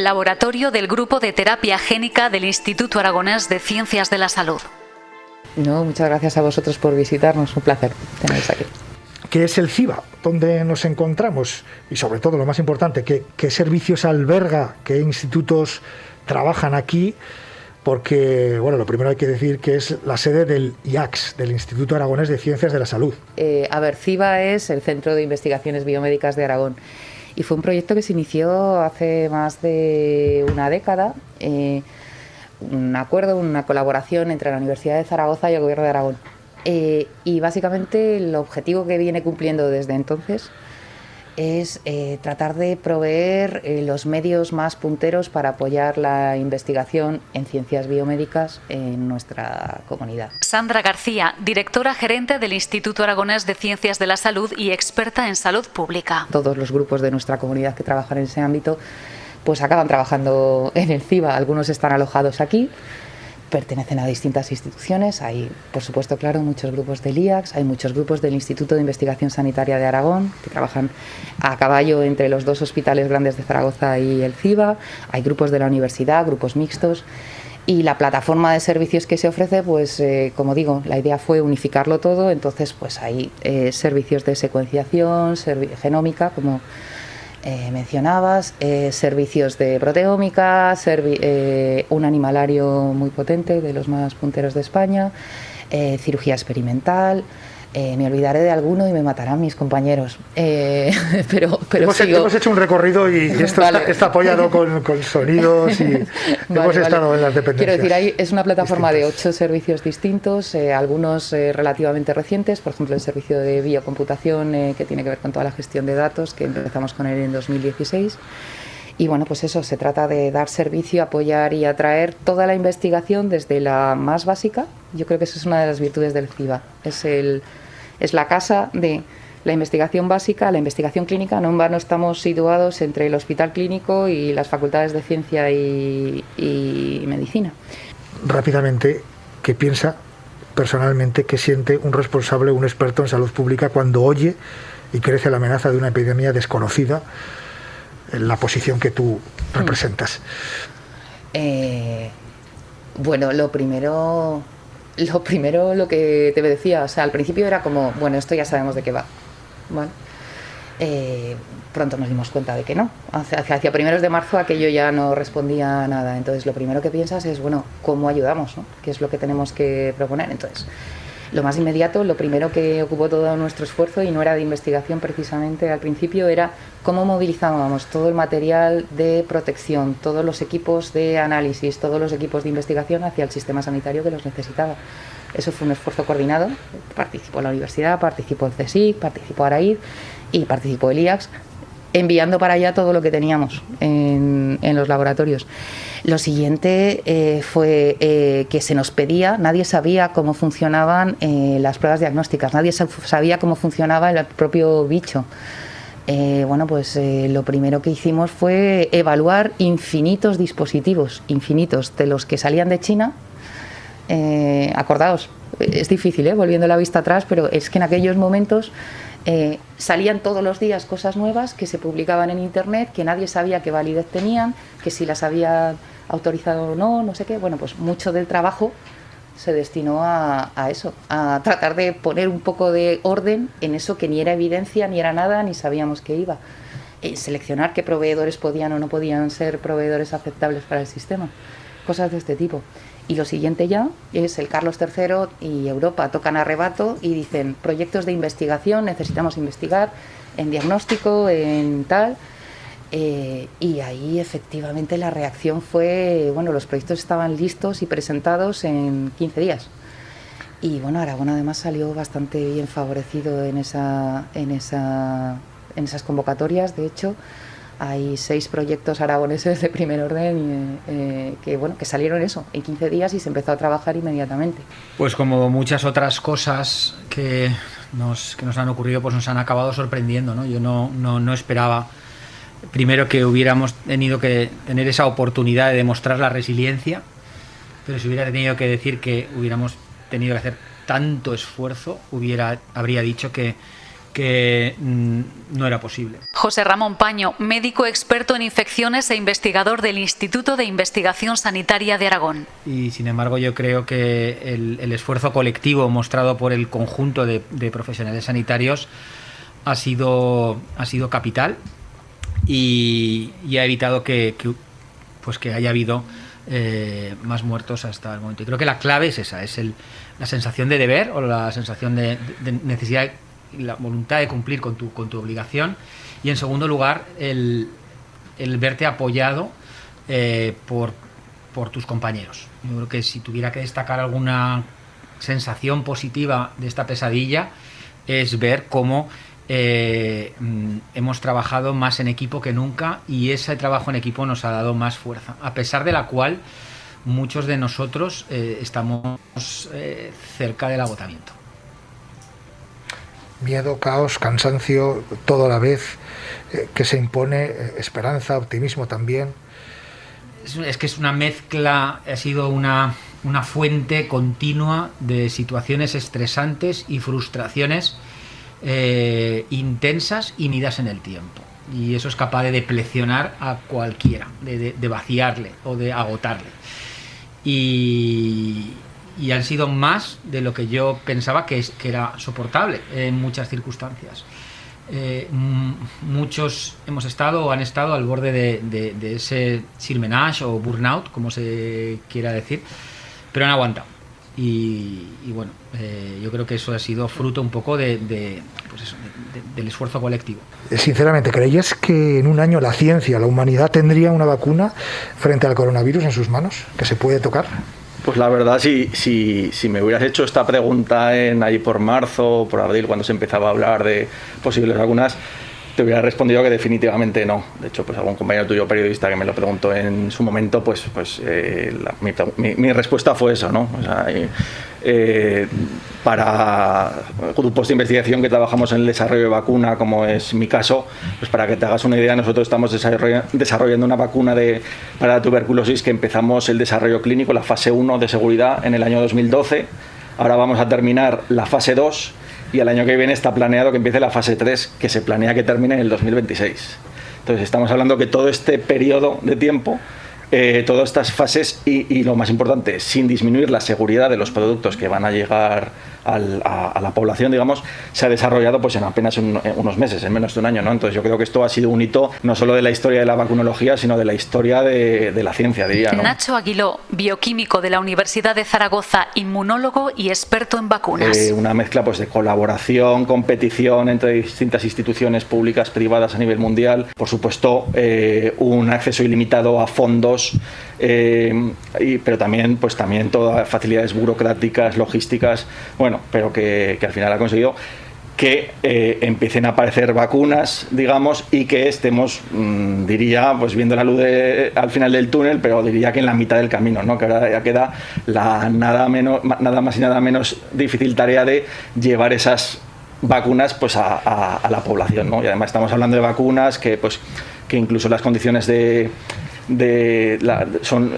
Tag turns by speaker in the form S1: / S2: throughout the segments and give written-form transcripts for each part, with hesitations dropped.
S1: laboratorio del Grupo de Terapia Génica del Instituto Aragonés de Ciencias de la Salud.
S2: No, muchas gracias a vosotros por visitarnos, un placer teneros aquí.
S3: ¿Qué es el CIBA? ¿Dónde nos encontramos? Y sobre todo, lo más importante, ¿qué servicios alberga? ¿Qué institutos trabajan aquí? Porque, bueno, lo primero hay que decir que es la sede del IACS, del Instituto Aragonés de Ciencias de la Salud.
S2: CIBA es el Centro de Investigaciones Biomédicas de Aragón y fue un proyecto que se inició hace más de una década, un acuerdo, una colaboración entre la Universidad de Zaragoza y el Gobierno de Aragón. Y básicamente el objetivo que viene cumpliendo desde entonces es tratar de proveer los medios más punteros para apoyar la investigación en ciencias biomédicas en nuestra comunidad.
S1: Sandra García, directora gerente del Instituto Aragonés de Ciencias de la Salud y experta en salud pública.
S2: Todos los grupos de nuestra comunidad que trabajan en ese ámbito pues acaban trabajando en el CIBA. Algunos están alojados aquí, pertenecen a distintas instituciones. Hay, por supuesto, claro, muchos grupos del IACS, hay muchos grupos del Instituto de Investigación Sanitaria de Aragón, que trabajan a caballo entre los dos hospitales grandes de Zaragoza y el CIBA. Hay grupos de la universidad, grupos mixtos. Y la plataforma de servicios que se ofrece, pues como digo, la idea fue unificarlo todo. Entonces, pues hay servicios de secuenciación, genómica, como mencionabas, servicios de proteómica, un animalario muy potente, de los más punteros de España, cirugía experimental. Me olvidaré de alguno y me matarán mis compañeros, pero
S3: hemos hecho un recorrido y esto vale. está apoyado con sonidos y hemos estado en las dependencias.
S2: Quiero decir, es una plataforma de 8 servicios distintos, algunos relativamente recientes, por ejemplo el servicio de biocomputación que tiene que ver con toda la gestión de datos, que empezamos con él en 2016. Y bueno, pues eso, se trata de dar servicio, apoyar y atraer toda la investigación desde la más básica. Yo creo que esa es una de las virtudes del CIBA, es la casa de la investigación básica, la investigación clínica. No en vano estamos situados entre el Hospital Clínico y las facultades de Ciencia y Medicina.
S3: Rápidamente, ¿qué piensa personalmente, qué siente un responsable, un experto en salud pública cuando oye y crece la amenaza de una epidemia desconocida en la posición que tú representas?
S2: Bueno, lo primero lo que te decía, o sea, al principio era como, bueno, esto ya sabemos de qué va. Bueno, pronto nos dimos cuenta de que no. Hacia primeros de marzo aquello ya no respondía a nada. Entonces lo primero que piensas es, bueno, ¿cómo ayudamos, no? ¿Qué es lo que tenemos que proponer? Entonces, lo más inmediato, lo primero que ocupó todo nuestro esfuerzo, y no era de investigación precisamente al principio, era cómo movilizábamos todo el material de protección, todos los equipos de análisis, todos los equipos de investigación hacia el sistema sanitario que los necesitaba. Eso fue un esfuerzo coordinado. Participó la universidad, participó el CSIC, participó ARAID y participó el IACS, enviando para allá todo lo que teníamos en los laboratorios. Lo siguiente fue que se nos pedía, nadie sabía cómo funcionaban las pruebas diagnósticas, nadie sabía cómo funcionaba el propio bicho. Bueno, pues lo primero que hicimos fue evaluar infinitos dispositivos, infinitos, de los que salían de China. Acordaos, es difícil, volviendo la vista atrás, pero es que en aquellos momentos salían todos los días cosas nuevas que se publicaban en internet, que nadie sabía qué validez tenían, que si las había autorizado o no, no sé qué. Bueno, pues mucho del trabajo se destinó a eso, a tratar de poner un poco de orden en eso que ni era evidencia, ni era nada, ni sabíamos qué iba. Seleccionar qué proveedores podían o no podían ser proveedores aceptables para el sistema. Cosas de este tipo. Y lo siguiente ya es el Carlos III y Europa tocan a rebato y dicen, proyectos de investigación, necesitamos investigar en diagnóstico, en tal. Y ahí efectivamente la reacción fue, bueno, los proyectos estaban listos y presentados en 15 días. Y bueno, Aragón además salió bastante bien favorecido en esas convocatorias. De hecho, hay 6 proyectos aragoneses de primer orden que salieron eso en 15 días y se empezó a trabajar inmediatamente.
S4: Pues como muchas otras cosas que nos han ocurrido, pues nos han acabado sorprendiendo, ¿no? Yo no esperaba, primero, que hubiéramos tenido que tener esa oportunidad de demostrar la resiliencia, pero si hubiera tenido que decir que hubiéramos tenido que hacer tanto esfuerzo, habría dicho que que no era posible.
S1: José Ramón Paño, médico experto en infecciones e investigador del Instituto de Investigación Sanitaria de Aragón.
S4: Y sin embargo yo creo que el esfuerzo colectivo mostrado por el conjunto de profesionales sanitarios ha sido capital y ha evitado que haya habido más muertos hasta el momento. Y creo que la clave es esa, es la sensación de deber o la sensación de necesidad y la voluntad de cumplir con tu obligación, y en segundo lugar el verte apoyado por tus compañeros. Yo creo que si tuviera que destacar alguna sensación positiva de esta pesadilla es ver cómo hemos trabajado más en equipo que nunca, y ese trabajo en equipo nos ha dado más fuerza, a pesar de la cual muchos de nosotros estamos cerca del agotamiento.
S3: Miedo, caos, cansancio, todo a la vez, que se impone, esperanza, optimismo también.
S4: Es que es una mezcla, ha sido una fuente continua de situaciones estresantes y frustraciones intensas y medidas en el tiempo. Y eso es capaz de deplecionar a cualquiera, de vaciarle o de agotarle. Y han sido más de lo que yo pensaba que era soportable en muchas circunstancias. Muchos hemos estado o han estado al borde de ese surmenage o burnout, como se quiera decir, pero han aguantado. Y bueno, yo creo que eso ha sido fruto un poco del esfuerzo colectivo.
S3: Sinceramente, ¿creías que en un año la ciencia, la humanidad tendría una vacuna frente al coronavirus en sus manos, que se puede tocar?
S5: Pues la verdad, si me hubieras hecho esta pregunta ahí por marzo o por abril, cuando se empezaba a hablar de posibles vacunas, te hubiera respondido que definitivamente no. De hecho, pues algún compañero tuyo periodista que me lo preguntó en su momento, mi respuesta fue eso, ¿no? O sea, para grupos de investigación que trabajamos en el desarrollo de vacuna, como es mi caso, pues para que te hagas una idea, nosotros estamos desarrollando una vacuna para la tuberculosis que empezamos el desarrollo clínico, la fase 1 de seguridad, en el año 2012. Ahora vamos a terminar la fase 2 y el año que viene está planeado que empiece la fase 3, que se planea que termine en el 2026. Entonces estamos hablando que todo este periodo de tiempo, todas estas fases y lo más importante, sin disminuir la seguridad de los productos que van a llegar a la población, digamos, se ha desarrollado pues en apenas unos meses, en menos de un año, ¿no? Entonces yo creo que esto ha sido un hito no solo de la historia de la vacunología, sino de la historia de la ciencia, diría, ¿no?
S1: Nacho Aguiló, bioquímico de la Universidad de Zaragoza, inmunólogo y experto en vacunas.
S5: Una mezcla pues de colaboración, competición entre distintas instituciones públicas, privadas a nivel mundial, por supuesto un acceso ilimitado a fondos, pero también todas las facilidades burocráticas, logísticas, bueno, pero que al final ha conseguido que empiecen a aparecer vacunas, digamos, y que estemos, diría, pues viendo la luz al final del túnel, pero diría que en la mitad del camino, ¿no? Que ahora ya queda la nada más y nada menos difícil tarea de llevar esas vacunas pues a la población, ¿no? Y además estamos hablando de vacunas que incluso las condiciones son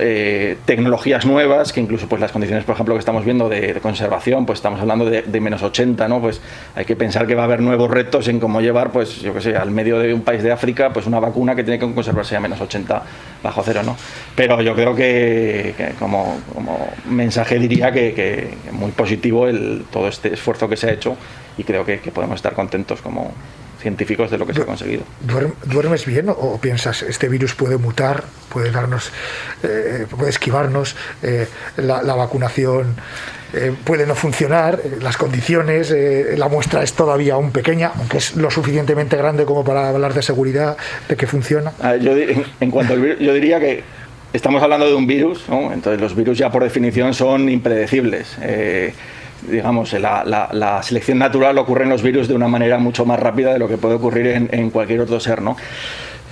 S5: tecnologías nuevas, que incluso pues las condiciones, por ejemplo, que estamos viendo de conservación, pues estamos hablando de menos 80, ¿no? Pues hay que pensar que va a haber nuevos retos en cómo llevar, pues yo que sé, al medio de un país de África, pues una vacuna que tiene que conservarse a menos 80 bajo cero, ¿no? Pero yo creo que como mensaje diría que muy positivo todo este esfuerzo que se ha hecho, y creo que podemos estar contentos como científicos de lo que se ha conseguido.
S3: ¿Duermes bien o piensas este virus puede mutar, puede darnos, puede esquivarnos, la vacunación puede no funcionar, las condiciones, la muestra es todavía aún pequeña, aunque es lo suficientemente grande como para hablar de seguridad, de que funciona?
S5: En cuanto al virus, yo diría que estamos hablando de un virus, ¿no? Entonces los virus ya por definición son impredecibles. Digamos, la selección natural ocurre en los virus de una manera mucho más rápida de lo que puede ocurrir en cualquier otro ser, ¿no?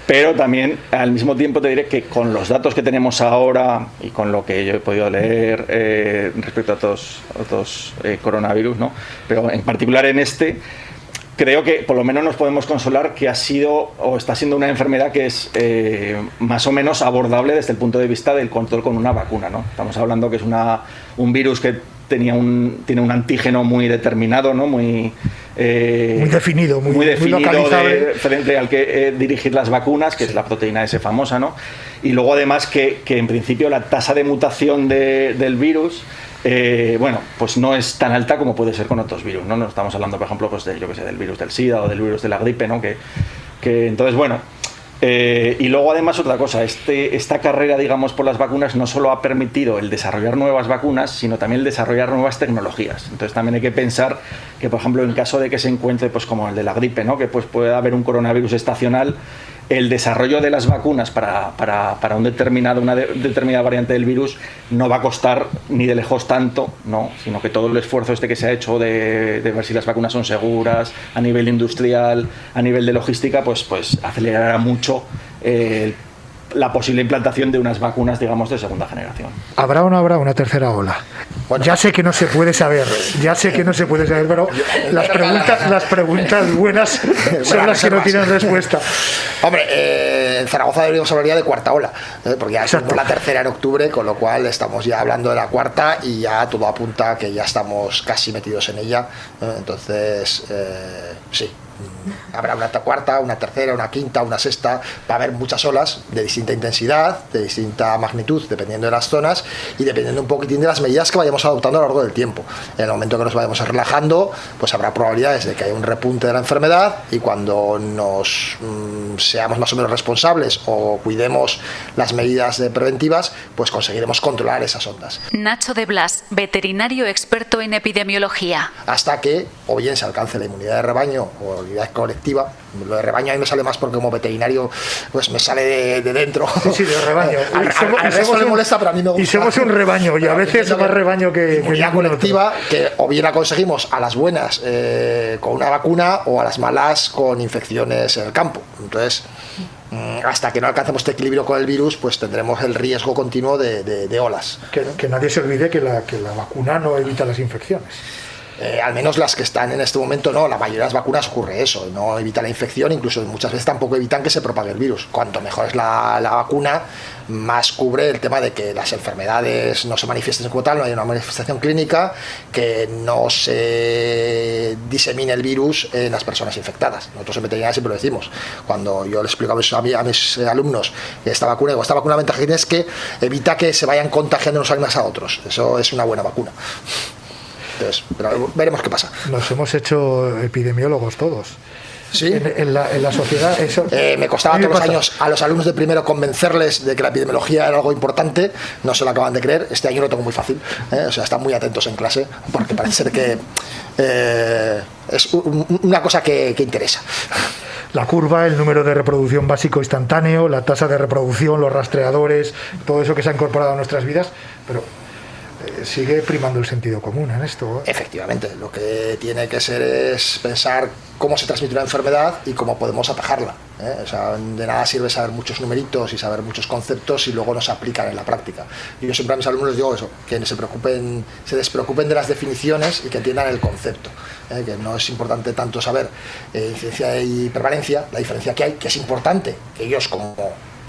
S5: Pero también, al mismo tiempo, te diré que con los datos que tenemos ahora y con lo que yo he podido leer respecto a otros coronavirus, ¿no? Pero en particular en creo que por lo menos nos podemos consolar que ha sido o está siendo una enfermedad que es más o menos abordable desde el punto de vista del control con una vacuna, ¿no? Estamos hablando que es un virus que tiene un antígeno muy determinado, ¿no? Muy
S3: muy definido, muy
S5: localizable frente al que dirigir las vacunas, que es la proteína S famosa, ¿no? Y luego además que en principio la tasa de mutación del virus pues no es tan alta como puede ser con otros virus, ¿no? No estamos hablando, por ejemplo, pues del virus del SIDA o del virus de la gripe, ¿no? Que entonces, bueno. Y luego además otra cosa, esta carrera, digamos, por las vacunas no solo ha permitido el desarrollar nuevas vacunas, sino también el desarrollar nuevas tecnologías. Entonces también hay que pensar que, por ejemplo, en caso de que se encuentre, pues como el de la gripe, ¿no? Que pues pueda haber un coronavirus estacional, el desarrollo de las vacunas para una determinada variante del virus no va a costar ni de lejos tanto, ¿no? Sino que todo el esfuerzo que se ha hecho de ver si las vacunas son seguras a nivel industrial, a nivel de logística, pues acelerará mucho la posible implantación de unas vacunas, digamos, de segunda generación.
S3: ¿Habrá o no habrá una tercera ola? Bueno, ya sé que no se puede saber, pero las preguntas buenas son las que no tienen respuesta.
S6: Hombre, en Zaragoza deberíamos hablar ya de cuarta ola, porque ya es la tercera en octubre, con lo cual estamos ya hablando de la cuarta y ya todo apunta a que ya estamos casi metidos en ella. Entonces, sí. Habrá una cuarta, una tercera, una quinta, una sexta. Va a haber muchas olas de distinta intensidad, de distinta magnitud, dependiendo de las zonas y dependiendo un poquitín de las medidas que vayamos adoptando a lo largo del tiempo. En el momento que nos vayamos relajando, pues habrá probabilidades de que haya un repunte de la enfermedad, y cuando nos seamos más o menos responsables o cuidemos las medidas preventivas, pues conseguiremos controlar esas ondas.
S1: Nacho de Blas, veterinario experto en epidemiología.
S6: Hasta que o bien se alcance la inmunidad de rebaño o la inmunidad colectiva. Lo de rebaño a mí me sale más porque como veterinario pues me sale de dentro.
S3: Sí, de rebaño.
S6: Al resto le molesta, pero a mí me gusta.
S3: Y somos un rebaño, y a veces más rebaño que
S6: inmunidad colectiva, que o bien la conseguimos a las buenas con una vacuna, o a las malas con infecciones en el campo. Entonces, hasta que no alcancemos este equilibrio con el virus, pues tendremos el riesgo continuo de olas.
S3: Que nadie se olvide que la vacuna no evita las infecciones.
S6: Al menos las que están en este momento no, la mayoría de las vacunas ocurre eso, no evita la infección, incluso muchas veces tampoco evitan que se propague el virus. Cuanto mejor es la vacuna, más cubre el tema de que las enfermedades no se manifiesten como tal, no hay una manifestación clínica, que no se disemine el virus en las personas infectadas. Nosotros en veterinaria siempre lo decimos, cuando yo les explico a mis alumnos que esta vacuna la ventaja que tiene es que evita que se vayan contagiando unos animales a otros. Eso es una buena vacuna. Entonces, pero veremos qué pasa.
S3: Nos hemos hecho epidemiólogos todos.
S6: ¿Sí?
S3: En la sociedad eso
S6: me costaba todos los años a los alumnos de primero convencerles de que la epidemiología era algo importante. No se lo acaban de creer. Este año lo tengo muy fácil, o sea, están muy atentos en clase, porque parece ser que es una cosa que interesa.
S3: La curva, el número de reproducción básico instantáneo, la tasa de reproducción, los rastreadores, todo eso que se ha incorporado a nuestras vidas, pero sigue primando el sentido común en esto.
S6: Efectivamente, lo que tiene que ser es pensar cómo se transmite una enfermedad y cómo podemos atajarla. O sea, de nada sirve saber muchos numeritos y saber muchos conceptos si luego no se aplican en la práctica. Y yo siempre a mis alumnos les digo eso, que se despreocupen de las definiciones y que entiendan el concepto. Que no es importante tanto saber incidencia y prevalencia, la diferencia que hay, que es importante que ellos como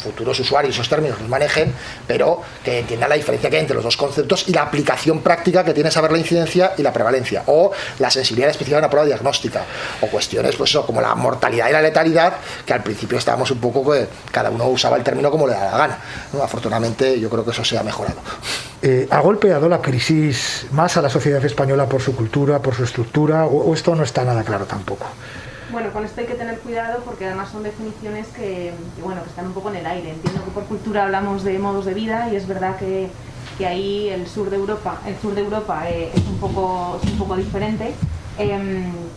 S6: futuros usuarios esos términos los manejen, pero que entiendan la diferencia que hay entre los dos conceptos y la aplicación práctica que tiene saber la incidencia y la prevalencia, o la sensibilidad específica de una prueba diagnóstica, o cuestiones pues eso, como la mortalidad y la letalidad, que al principio estábamos un poco que cada uno usaba el término como le da la gana, ¿no? Afortunadamente yo creo que eso se ha mejorado.
S3: ¿Ha golpeado la crisis más a la sociedad española por su cultura, por su estructura, o esto no está nada claro tampoco?
S7: Bueno, con esto hay que tener cuidado porque además son definiciones que están un poco en el aire. Entiendo que por cultura hablamos de modos de vida y es verdad que ahí el sur de Europa es un poco diferente.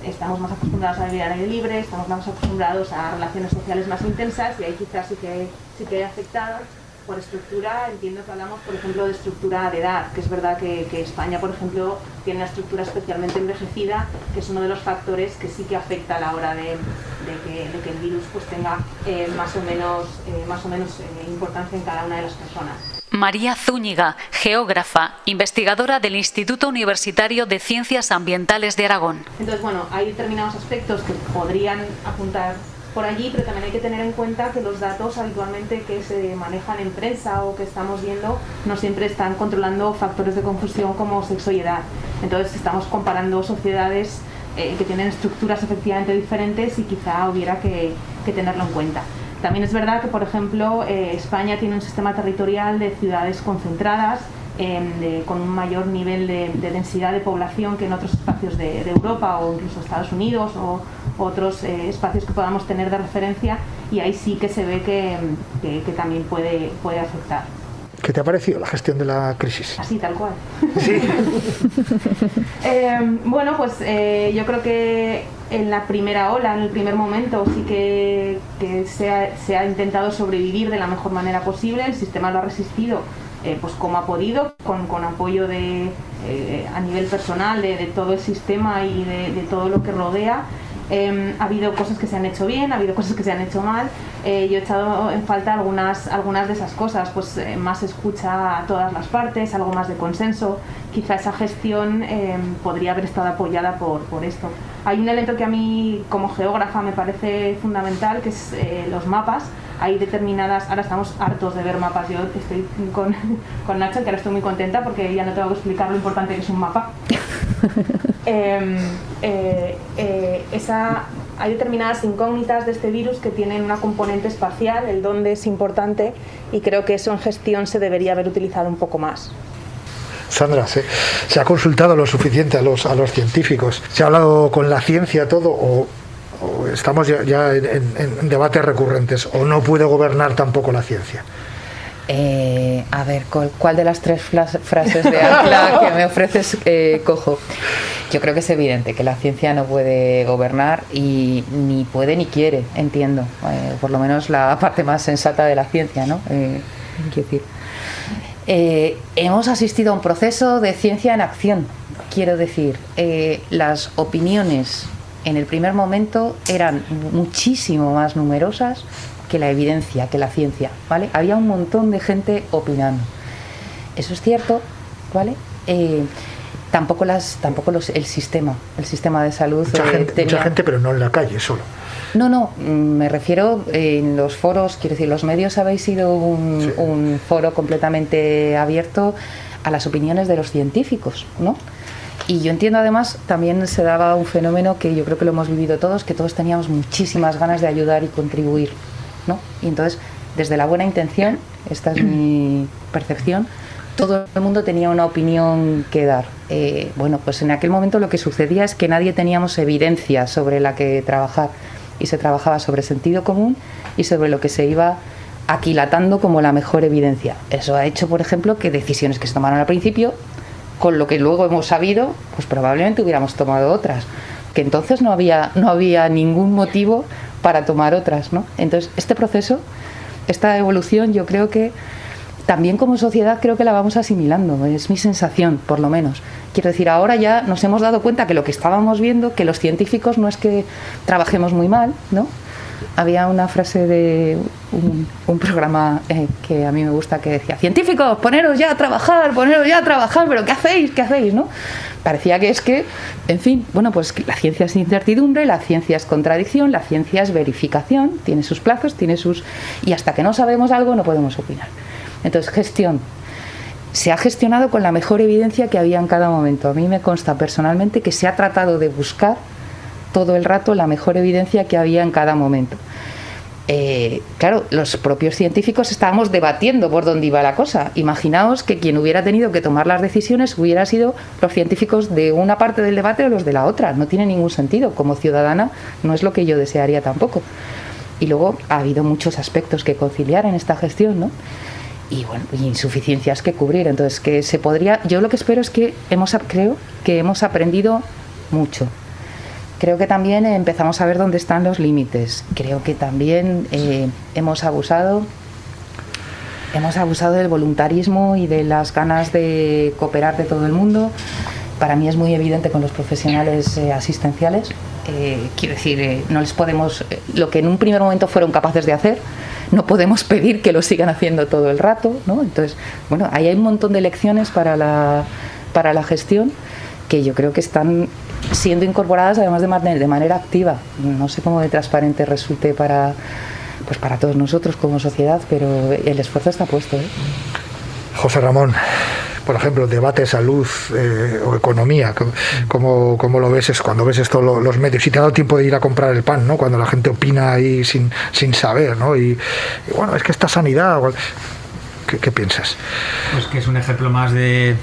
S7: Estamos más acostumbrados a vivir al aire libre, estamos más acostumbrados a relaciones sociales más intensas y ahí quizás sí que hay afectados. Por estructura, entiendo que hablamos, por ejemplo, de estructura de edad, que es verdad que España, por ejemplo, tiene una estructura especialmente envejecida, que es uno de los factores que sí que afecta a la hora de que el virus pues tenga más o menos importancia en cada una de las personas.
S1: María Zúñiga, geógrafa, investigadora del Instituto Universitario de Ciencias Ambientales de Aragón.
S7: Entonces, bueno, hay determinados aspectos que podrían apuntar por allí, pero también hay que tener en cuenta que los datos habitualmente que se manejan en prensa o que estamos viendo no siempre están controlando factores de confusión como sexo y edad. Entonces estamos comparando sociedades que tienen estructuras efectivamente diferentes y quizá hubiera que tenerlo en cuenta. También es verdad que, por ejemplo, España tiene un sistema territorial de ciudades concentradas, con un mayor nivel de densidad de población que en otros espacios de Europa o incluso Estados Unidos o otros espacios que podamos tener de referencia, y ahí sí que se ve que también puede afectar.
S3: ¿Qué te ha parecido la gestión de la crisis?
S7: Así, tal cual.
S3: Sí.
S7: Bueno, pues yo creo que en la primera ola, en el primer momento, sí que se ha intentado sobrevivir de la mejor manera posible. El sistema lo ha resistido pues como ha podido, con apoyo a nivel personal de todo el sistema y de todo lo que rodea. Ha habido cosas que se han hecho bien, ha habido cosas que se han hecho mal. Yo he echado en falta algunas de esas cosas, pues más escucha a todas las partes, algo más de consenso. Quizá esa gestión podría haber estado apoyada por esto. Hay un elemento que a mí como geógrafa me parece fundamental, que es los mapas. Hay determinadas, ahora estamos hartos de ver mapas, yo estoy con Nacho, que ahora estoy muy contenta porque ya no tengo que explicar lo importante que es un mapa. Hay determinadas incógnitas de este virus que tienen una componente espacial, el dónde es importante, y creo que eso en gestión se debería haber utilizado un poco más.
S3: Sandra, ¿se ha consultado lo suficiente a los científicos? ¿Se ha hablado con la ciencia todo o estamos ya en debates recurrentes, o no puede gobernar tampoco la ciencia?
S2: A ver, ¿cuál de las tres frases de ancla que me ofreces cojo? Yo creo que es evidente que la ciencia no puede gobernar y ni puede ni quiere, entiendo. Por lo menos la parte más sensata de la ciencia, ¿no? Quiero decir, hemos asistido a un proceso de ciencia en acción. Quiero decir, las opiniones en el primer momento eran muchísimo más numerosas que la evidencia, que la ciencia, ¿vale? Había un montón de gente opinando. Eso es cierto, ¿vale? Tampoco el sistema de salud.
S3: Mucha gente, pero no en la calle solo.
S2: No, me refiero en los foros, quiero decir, los medios habéis sido un foro completamente abierto a las opiniones de los científicos, ¿no? Y yo entiendo, además, también se daba un fenómeno que yo creo que lo hemos vivido todos, que todos teníamos muchísimas ganas de ayudar y contribuir, ¿no? Y entonces, desde la buena intención, esta es mi percepción, todo el mundo tenía una opinión que dar. Bueno, pues en aquel momento lo que sucedía es que nadie teníamos evidencia sobre la que trabajar, y se trabajaba sobre sentido común y sobre lo que se iba aquilatando como la mejor evidencia. Eso ha hecho, por ejemplo, que decisiones que se tomaron al principio, con lo que luego hemos sabido, pues probablemente hubiéramos tomado otras, que entonces no había ningún motivo para tomar otras, ¿no? Entonces, este proceso, esta evolución, yo creo que también como sociedad creo que la vamos asimilando, es mi sensación, por lo menos. Quiero decir, ahora ya nos hemos dado cuenta que lo que estábamos viendo, que los científicos no es que trabajemos muy mal, ¿no? Había una frase de un programa que a mí me gusta, que decía: científicos, poneros ya a trabajar, pero ¿qué hacéis, no? Parecía que es que, en fin, bueno, pues la ciencia es incertidumbre, la ciencia es contradicción, la ciencia es verificación, tiene sus plazos, y hasta que no sabemos algo no podemos opinar. Entonces, gestión. Se ha gestionado con la mejor evidencia que había en cada momento. A mí me consta personalmente que se ha tratado de buscar todo el rato la mejor evidencia que había en cada momento. Claro, los propios científicos estábamos debatiendo por dónde iba la cosa. Imaginaos que quien hubiera tenido que tomar las decisiones hubiera sido los científicos de una parte del debate o los de la otra. No tiene ningún sentido. Como ciudadana no es lo que yo desearía tampoco. Y luego ha habido muchos aspectos que conciliar en esta gestión, ¿no? Y bueno, insuficiencias que cubrir. Entonces, que se podría. Yo lo que espero es que creo que hemos aprendido mucho. Creo que también empezamos a ver dónde están los límites. Creo que también hemos abusado del voluntarismo y de las ganas de cooperar de todo el mundo. Para mí es muy evidente con los profesionales asistenciales. Quiero decir, no les podemos, lo que en un primer momento fueron capaces de hacer, no podemos pedir que lo sigan haciendo todo el rato, ¿no? Entonces, bueno, ahí hay un montón de lecciones para la gestión que yo creo que están siendo incorporadas además de manera activa. No sé cómo de transparente resulte para todos nosotros como sociedad, pero el esfuerzo está puesto, ¿eh?
S3: José Ramón, por ejemplo, el debate de salud o economía, como lo ves es cuando ves esto los medios, y te ha dado tiempo de ir a comprar el pan, ¿no? Cuando la gente opina ahí sin saber, ¿no? Y bueno, es que esta sanidad, ¿qué piensas?
S4: Pues que es un ejemplo más de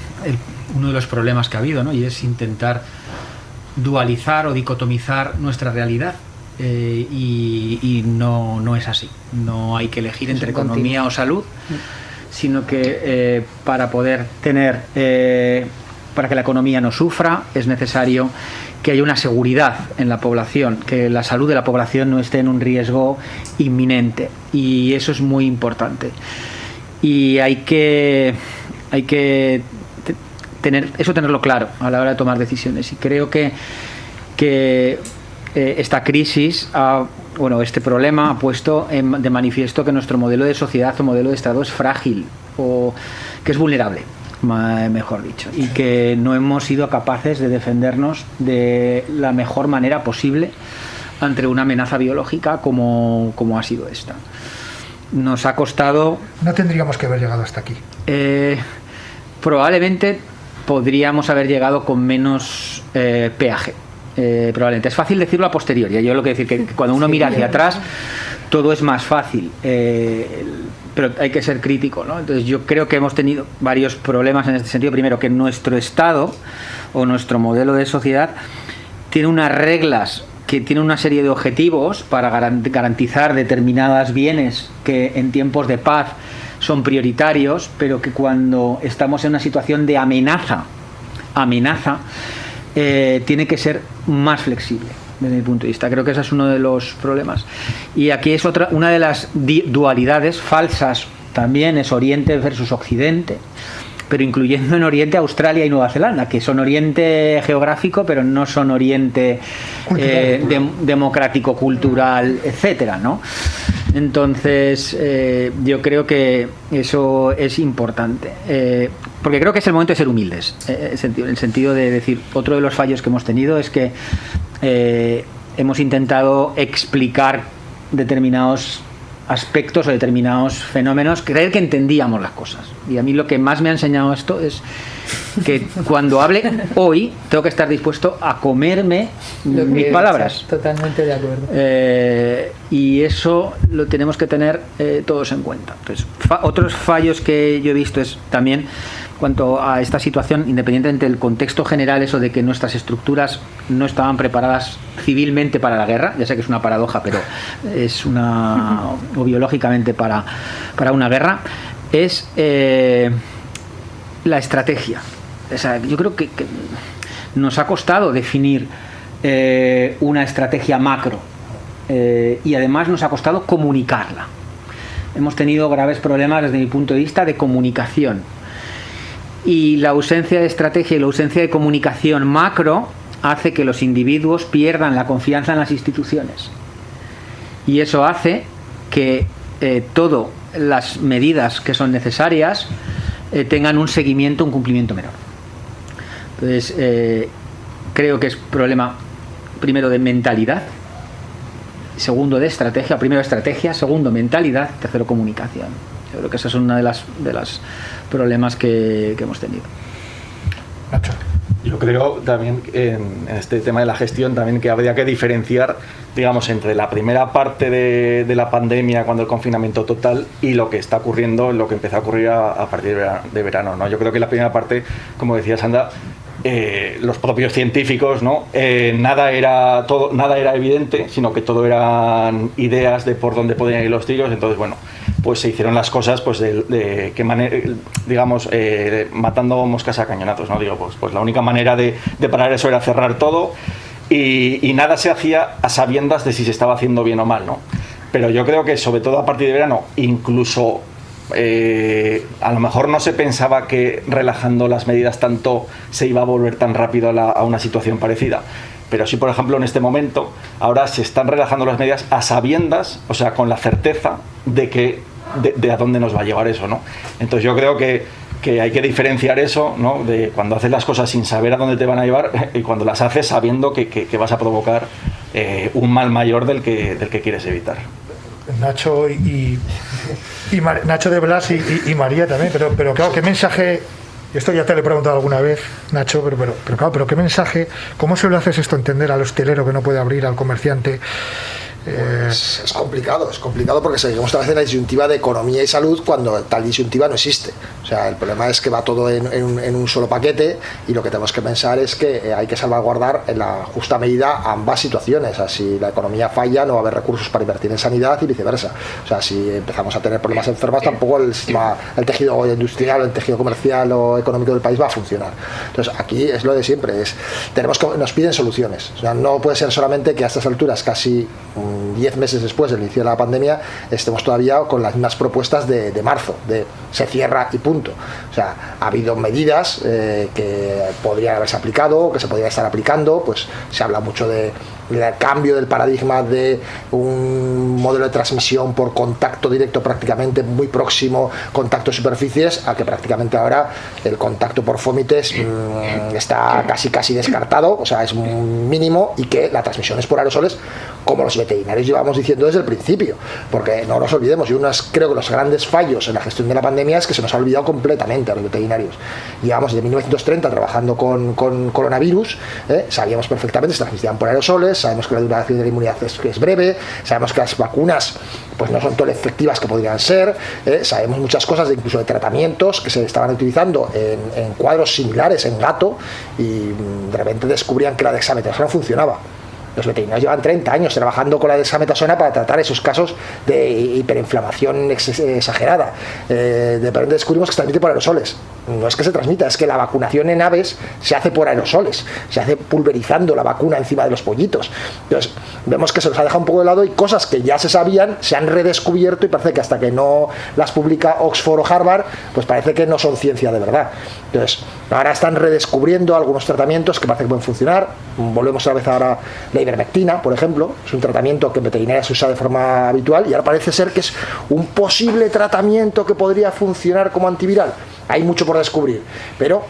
S4: uno de los problemas que ha habido, ¿no? Y es intentar dualizar o dicotomizar nuestra realidad. Y no es así. No hay que elegir entre economía o salud, sino que para poder tener, para que la economía no sufra, es necesario que haya una seguridad en la población, que la salud de la población no esté en un riesgo inminente, y eso es muy importante. Y hay que tenerlo claro a la hora de tomar decisiones, y creo que esta crisis, este problema ha puesto de manifiesto que nuestro modelo de sociedad o modelo de Estado es frágil, o que es vulnerable, mejor dicho, y que no hemos sido capaces de defendernos de la mejor manera posible ante una amenaza biológica como ha sido esta. Nos ha costado...
S3: No tendríamos que haber llegado hasta aquí.
S4: Probablemente podríamos haber llegado con menos peaje. Probablemente es fácil decirlo a posteriori. Yo lo que decir que cuando uno mira hacia atrás todo es más fácil, pero hay que ser crítico, ¿no? Entonces yo creo que hemos tenido varios problemas en este sentido. Primero, que nuestro Estado o nuestro modelo de sociedad tiene unas reglas, que tiene una serie de objetivos para garantizar determinados bienes que en tiempos de paz son prioritarios, pero que cuando estamos en una situación de amenaza tiene que ser más flexible desde mi punto de vista. Creo que ese es uno de los problemas. Y aquí es una de las dualidades falsas también, es Oriente versus Occidente, pero incluyendo en Oriente Australia y Nueva Zelanda, que son Oriente geográfico, pero no son Oriente democrático, cultural, etcétera, ¿no? Entonces, yo creo que eso es importante, porque creo que es el momento de ser humildes, en el sentido de decir, otro de los fallos que hemos tenido es que hemos intentado explicar determinados aspectos o determinados fenómenos, creer que entendíamos las cosas. Y a mí lo que más me ha enseñado esto es que cuando hable hoy tengo que estar dispuesto a comerme mis palabras.
S2: Totalmente de acuerdo.
S4: Y eso lo tenemos que tener todos en cuenta. Entonces, otros fallos que yo he visto es también cuanto a esta situación, independientemente del contexto general, eso de que nuestras estructuras no estaban preparadas civilmente para la guerra. Ya sé que es una paradoja, pero es o biológicamente para una guerra, es la estrategia. O sea, yo creo que nos ha costado definir una estrategia macro, y además nos ha costado comunicarla. Hemos tenido graves problemas desde mi punto de vista de comunicación, y la ausencia de estrategia y la ausencia de comunicación macro hace que los individuos pierdan la confianza en las instituciones, y eso hace que todas las medidas que son necesarias tengan un seguimiento, un cumplimiento menor. Entonces, creo que es problema primero de mentalidad, segundo de estrategia, primero estrategia, segundo mentalidad, tercero comunicación. Yo creo que esa es una de las problemas que hemos tenido.
S3: Nacho.
S5: Yo creo también en este tema de la gestión también que habría que diferenciar, digamos, entre la primera parte de la pandemia, cuando el confinamiento total, y lo que está ocurriendo, lo que empezó a ocurrir a partir de verano, ¿no? Yo creo que la primera parte, como decía Sandra, los propios científicos, ¿no? Nada era evidente, sino que todo eran ideas de por dónde podían ir los tiros. Entonces, bueno, pues se hicieron las cosas pues de qué manera, digamos, matando moscas a cañonazos, ¿no? Digo, pues la única manera de parar eso era cerrar todo, y nada se hacía a sabiendas de si se estaba haciendo bien o mal, ¿no? Pero yo creo que sobre todo a partir de verano, incluso a lo mejor no se pensaba que relajando las medidas tanto se iba a volver tan rápido a una situación parecida. Pero sí, por ejemplo, en este momento, ahora se están relajando las medidas a sabiendas, o sea, con la certeza de a dónde nos va a llevar eso, ¿no? Entonces yo creo que hay que diferenciar eso, ¿no? De cuando haces las cosas sin saber a dónde te van a llevar, y cuando las haces sabiendo que vas a provocar un mal mayor del que quieres evitar.
S3: Nacho Nacho de Blas y María también, pero claro, ¿qué mensaje Y esto ya te lo he preguntado alguna vez, Nacho, pero ¿qué mensaje, cómo se lo haces esto entender al hostelero que no puede abrir, al comerciante?
S6: Pues es complicado porque seguimos otra vez en la disyuntiva de economía y salud cuando tal disyuntiva no existe. O sea, el problema es que va todo en un solo paquete y lo que tenemos que pensar es que hay que salvaguardar en la justa medida ambas situaciones. O sea, si la economía falla no va a haber recursos para invertir en sanidad y viceversa. O sea, si empezamos a tener problemas enfermos tampoco el tejido industrial, el tejido comercial o económico del país va a funcionar. Entonces aquí es lo de siempre, nos piden soluciones. O sea, no puede ser solamente que a estas alturas casi 10 meses después del inicio de la pandemia estemos todavía con las mismas propuestas de marzo, de se cierra y punto. O sea, ha habido medidas que podrían haberse aplicado, que se podrían estar aplicando, pues se habla mucho del cambio del paradigma de un modelo de transmisión por contacto directo prácticamente muy próximo, contacto de superficies, a que prácticamente ahora el contacto por fomites está casi descartado, o sea, es mínimo, y que la transmisión es por aerosoles, como los veterinarios llevamos diciendo desde el principio, porque no nos olvidemos, y creo que los grandes fallos en la gestión de la pandemia es que se nos ha olvidado completamente a los veterinarios. Llevamos desde 1930 trabajando con coronavirus, sabíamos perfectamente que se transmitían por aerosoles, sabemos que la duración de la inmunidad es breve, sabemos que las vacunas pues no son tan efectivas que podrían ser, sabemos muchas cosas incluso de tratamientos que se estaban utilizando en cuadros similares en gato, y de repente descubrían que la dexametasona funcionaba. Los veterinarios llevan 30 años trabajando con la dexametasona para tratar esos casos de hiperinflamación exagerada. De repente descubrimos que se transmite por aerosoles. No es que se transmita, es que la vacunación en aves se hace por aerosoles, se hace pulverizando la vacuna encima de los pollitos. Entonces vemos que se nos ha dejado un poco de lado, y cosas que ya se sabían se han redescubierto, y parece que hasta que no las publica Oxford o Harvard, pues parece que no son ciencia de verdad. Entonces ahora están redescubriendo algunos tratamientos que parece que pueden funcionar. Volvemos a vez ahora la ivermectina, por ejemplo, es un tratamiento que en veterinaria se usa de forma habitual, y ahora parece ser que es un posible tratamiento que podría funcionar como antiviral. Hay mucho por descubrir, pero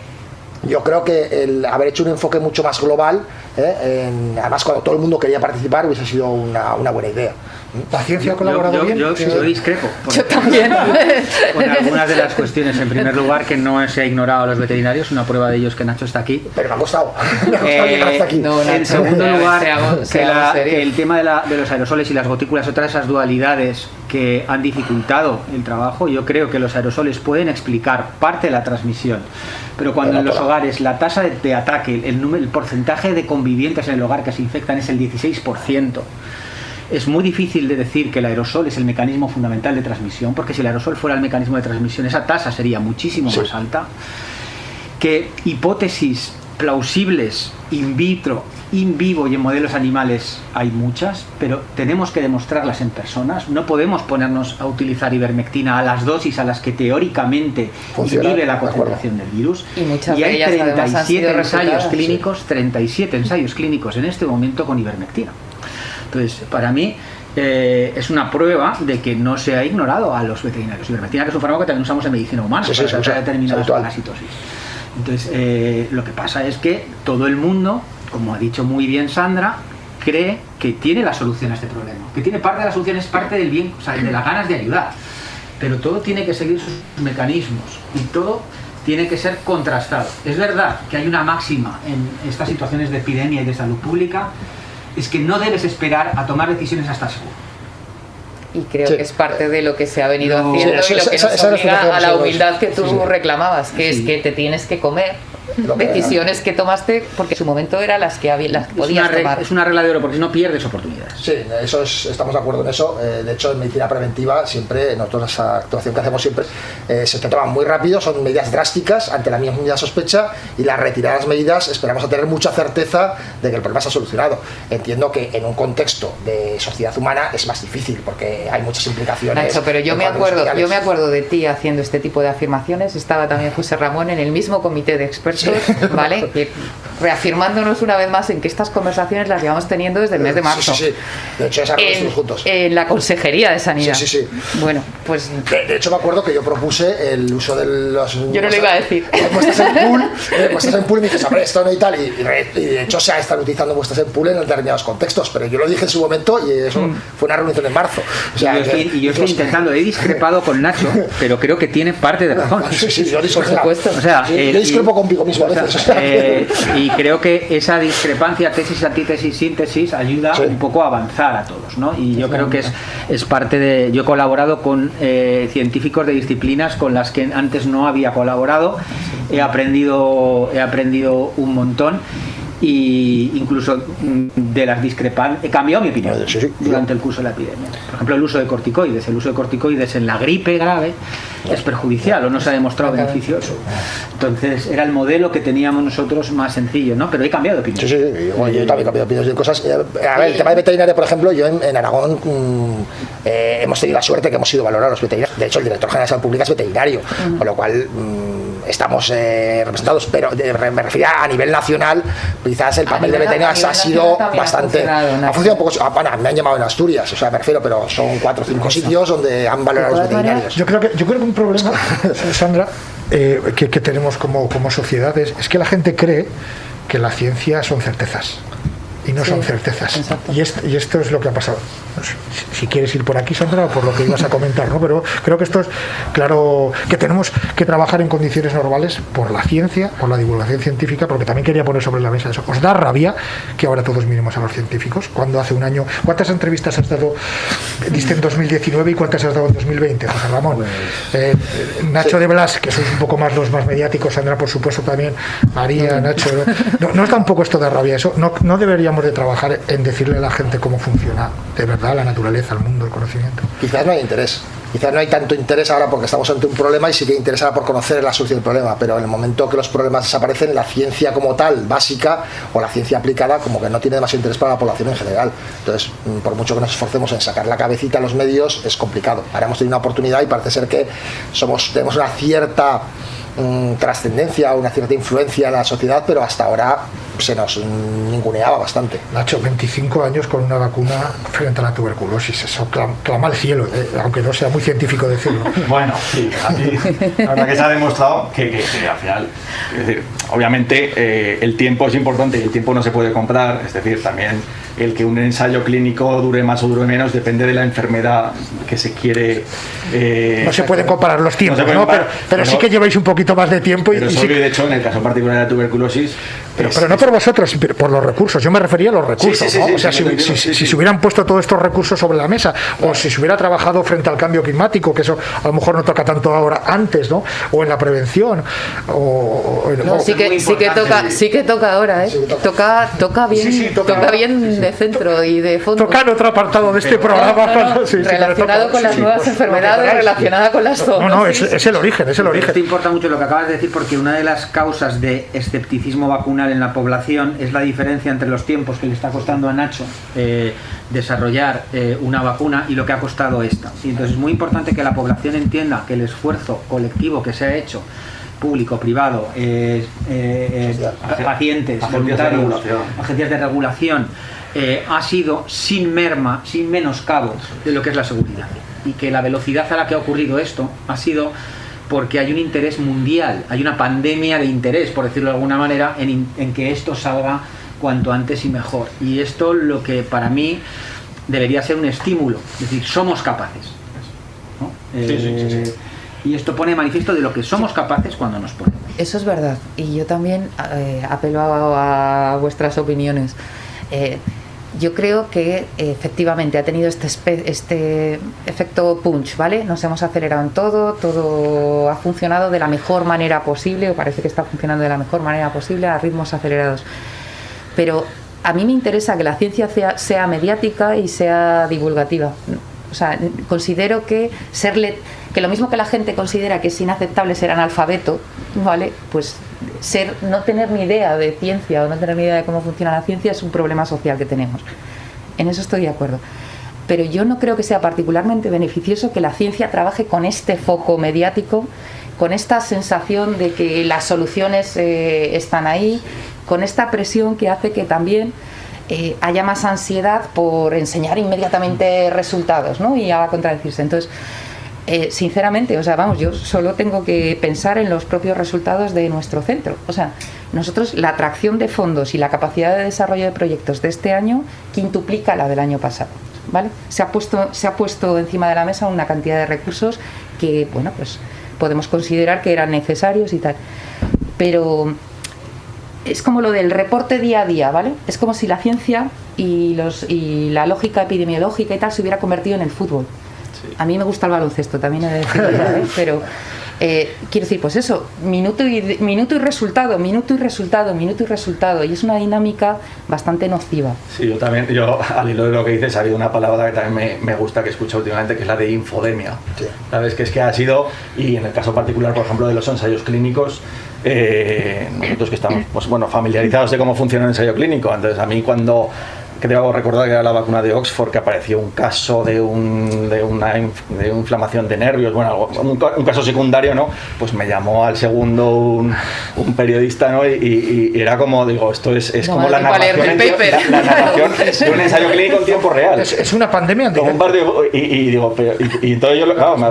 S6: yo creo que el haber hecho un enfoque mucho más global, además cuando todo el mundo quería participar, hubiese sido una buena idea.
S3: ¿La ciencia ha colaborado bien?
S4: Yo discrepo.
S1: Yo también.
S4: Con algunas de las cuestiones. En primer lugar, que no se ha ignorado a los veterinarios, una prueba de ello es que Nacho está aquí.
S6: Pero me ha costado. Llegar hasta aquí.
S4: En segundo lugar, que el tema de los aerosoles y las gotículas, otras esas dualidades que han dificultado el trabajo, yo creo que los aerosoles pueden explicar parte de la transmisión. Pero cuando en los hogares la tasa de ataque, el porcentaje de convivientes en el hogar que se infectan es el 16%, es muy difícil de decir que el aerosol es el mecanismo fundamental de transmisión, porque si el aerosol fuera el mecanismo de transmisión, esa tasa sería muchísimo más alta. Que hipótesis plausibles in vitro, in vivo y en modelos animales hay muchas, pero tenemos que demostrarlas en personas. No podemos ponernos a utilizar ivermectina a las dosis a las que teóricamente inhibe la concentración del virus.
S2: Y
S4: hay 37 ensayos clínicos en este momento con ivermectina. Entonces, para mí es una prueba de que no se ha ignorado a los veterinarios. Ivermectina, que es un fármaco que también usamos en medicina humana para tratar determinadas parasitosis. Entonces, lo que pasa es que todo el mundo, como ha dicho muy bien Sandra, cree que tiene la solución a este problema, que tiene parte de la solución, es parte del bien, o sea, de las ganas de ayudar, pero todo tiene que seguir sus mecanismos y todo tiene que ser contrastado. Es verdad que hay una máxima en estas situaciones de epidemia y de salud pública, es que no debes esperar a tomar decisiones hasta seguro.
S2: Y creo que es parte de lo que se ha venido haciendo y lo que nos obliga a la humildad que tú reclamabas, que es que te tienes que comer decisiones que tomaste porque en su momento eran las que podías tomar.
S4: Es una regla de oro, porque si no pierdes oportunidades.
S6: Sí, estamos de acuerdo en eso. De hecho, en medicina preventiva siempre, nosotros esa actuación que hacemos siempre, se te toman muy rápido, son medidas drásticas ante la mínima sospecha, y las retiradas medidas esperamos a tener mucha certeza de que el problema se ha solucionado. Entiendo que en un contexto de sociedad humana es más difícil porque hay muchas implicaciones.
S2: Nacho, pero yo me acuerdo de ti haciendo este tipo de afirmaciones. Estaba también José Ramón en el mismo comité de expertos expertos, ¿vale? Reafirmándonos una vez más en que estas conversaciones las llevamos teniendo desde el mes de marzo.
S6: Sí. De hecho, estuvimos juntos.
S2: En la Consejería de Sanidad.
S6: Sí.
S2: Bueno, pues...
S6: De hecho, me acuerdo que yo propuse el uso de los...
S2: Yo no lo iba a decir.
S6: Muestras en pool, y me dices, hombre, esto no y tal. Y de hecho se están utilizando muestras en pool en determinados contextos, pero yo lo dije en su momento y eso fue una reunión en marzo. O sea,
S4: yo estoy intentando, he discrepado con Nacho, pero creo que tiene parte de razón.
S6: Sí, yo discrepo.
S2: Por supuesto.
S4: O sea,
S6: yo discrepo conmigo mismo a veces.
S4: Y creo que esa discrepancia, tesis, antítesis, síntesis, ayuda un poco a avanzar a todos, ¿no? Y yo creo que es parte de... Yo he colaborado con científicos de disciplinas con las que antes no había colaborado, he aprendido un montón. Y incluso de las discrepancias he cambiado mi opinión durante el curso de la epidemia. Por ejemplo, el uso de corticoides en la gripe grave es perjudicial o no se ha demostrado beneficioso. Entonces era el modelo que teníamos nosotros más sencillo, ¿no? Pero he cambiado de opinión.
S6: Yo también he cambiado de opinión de cosas. A ver, el tema de veterinaria, por ejemplo, yo en Aragón hemos tenido la suerte que hemos sido valorados los veterinarios. De hecho, el director general de Salud Pública es veterinario, con lo cual estamos representados, pero me refiero a nivel nacional. Quizás el papel de veterinarios ha sido bastante... Ha funcionado un poco... Bueno, me han llamado en Asturias, o sea, me refiero, pero son 4 o 5 sitios donde han valorado a los veterinarios.
S3: Yo creo que un problema, Sandra, que tenemos como sociedad es que la gente cree que la ciencia son certezas. Y no son certezas. Y esto es lo que ha pasado. No sé, si quieres ir por aquí, Sandra, o por lo que ibas a comentar, ¿no? Pero creo que esto es claro, que tenemos que trabajar en condiciones normales por la ciencia, por la divulgación científica, porque también quería poner sobre la mesa eso. ¿Os da rabia que ahora todos miremos a los científicos? Cuando hace un año, ¿cuántas entrevistas has dado? Diste en 2019 y ¿cuántas has dado en 2020, José Ramón? Nacho de Blas, que sois un poco más los más mediáticos, Sandra, por supuesto, también, María, Nacho. ¿No os da un poco esto de rabia eso? ¿No deberíamos de trabajar en decirle a la gente cómo funciona de verdad la naturaleza, el mundo, el conocimiento?
S6: Quizás no hay interés. Quizás no hay tanto interés ahora porque estamos ante un problema y sí que interesa por conocer la solución del problema, pero en el momento que los problemas desaparecen, la ciencia como tal, básica, o la ciencia aplicada, como que no tiene demasiado interés para la población en general. Entonces, por mucho que nos esforcemos en sacar la cabecita a los medios, es complicado. Ahora hemos tenido una oportunidad y parece ser que tenemos una cierta trascendencia, una cierta influencia en la sociedad, pero hasta ahora se nos ninguneaba bastante.
S3: Nacho, 25 años con una vacuna frente a la tuberculosis, eso clama al cielo, aunque no sea muy científico decirlo.
S5: Bueno, sí, aquí la verdad que se ha demostrado que al final, es decir, obviamente el tiempo es importante y el tiempo no se puede comprar, es decir, también el que un ensayo clínico dure más o dure menos depende de la enfermedad que se quiere.
S3: No se pueden comparar los tiempos, ¿no? Pero sí que lleváis un poquito más de tiempo.
S5: Pero
S3: sí,
S5: de hecho, en el caso particular de la tuberculosis.
S3: Pero no por vosotros, pero por los recursos. Yo me refería a los recursos, ¿no? O sea, si se hubieran puesto todos estos recursos sobre la mesa, o si se hubiera trabajado frente al cambio climático, que eso a lo mejor no toca tanto ahora, antes, ¿no? O en la prevención,
S2: sí que toca ahora, ¿eh? Toca bien, toca bien de centro y de fondo.
S3: Toca en otro apartado de este programa.
S2: Relacionado con las nuevas enfermedades, relacionada con las zonas.
S3: No, es el origen, es el origen.
S4: Esto importa mucho lo que acabas de decir, porque una de las causas de escepticismo vacunal en la población es la diferencia entre los tiempos que le está costando a Nacho desarrollar una vacuna y lo que ha costado esta. Y entonces es muy importante que la población entienda que el esfuerzo colectivo que se ha hecho, público, privado, pacientes, voluntarios, agencias de regulación, ha sido sin merma, sin menoscabo de lo que es la seguridad. Y que la velocidad a la que ha ocurrido esto ha sido porque hay un interés mundial, hay una pandemia de interés, por decirlo de alguna manera, en que esto salga cuanto antes y mejor. Y esto lo que para mí debería ser un estímulo, es decir, somos capaces, ¿no? Sí. Y esto pone de manifiesto de lo que somos capaces cuando nos ponemos.
S2: Eso es verdad, y yo también apelo a vuestras opiniones. Yo creo que efectivamente ha tenido este efecto punch, ¿vale? Nos hemos acelerado en todo ha funcionado de la mejor manera posible, o parece que está funcionando de la mejor manera posible, a ritmos acelerados. Pero a mí me interesa que la ciencia sea mediática y sea divulgativa. O sea, considero que lo mismo que la gente considera que es inaceptable ser analfabeto, ¿vale? Pues no tener ni idea de ciencia o no tener ni idea de cómo funciona la ciencia es un problema social que tenemos. En eso estoy de acuerdo. pero yo no creo que sea particularmente beneficioso que la ciencia trabaje con este foco mediático, con esta sensación de que las soluciones están ahí, con esta presión que hace que también haya más ansiedad por enseñar inmediatamente resultados, ¿no? Y haga contradecirse. Entonces, sinceramente, o sea, vamos, yo solo tengo que pensar en los propios resultados de nuestro centro. O sea, nosotros la atracción de fondos y la capacidad de desarrollo de proyectos de este año quintuplica la del año pasado, ¿vale? Se ha puesto encima de la mesa una cantidad de recursos que, bueno, pues podemos considerar que eran necesarios y tal. Pero es como lo del reporte día a día, ¿vale? Es como si la ciencia y la lógica epidemiológica y tal se hubiera convertido en el fútbol. Sí. A mí me gusta el baloncesto, también he de decirlo, ¿vale? Pero quiero decir, pues eso, minuto y resultado, y es una dinámica bastante nociva.
S5: Sí, yo al hilo de lo que dices, ha habido una palabra que también me gusta, que escucho últimamente, que es la de infodemia. Sí. ¿Sabes? Que es que ha sido, y en el caso particular, por ejemplo, de los ensayos clínicos, nosotros que estamos, pues bueno, familiarizados de cómo funciona un ensayo clínico. Entonces, a mí cuando creo recordar que era la vacuna de Oxford, que apareció un caso de una inflamación de nervios, bueno, un caso secundario, ¿no? Pues me llamó al segundo un periodista, ¿no? Y era como, digo, esto es no, como la narración de un ensayo clínico en tiempo real.
S3: Es una pandemia en
S5: directo. Y entonces yo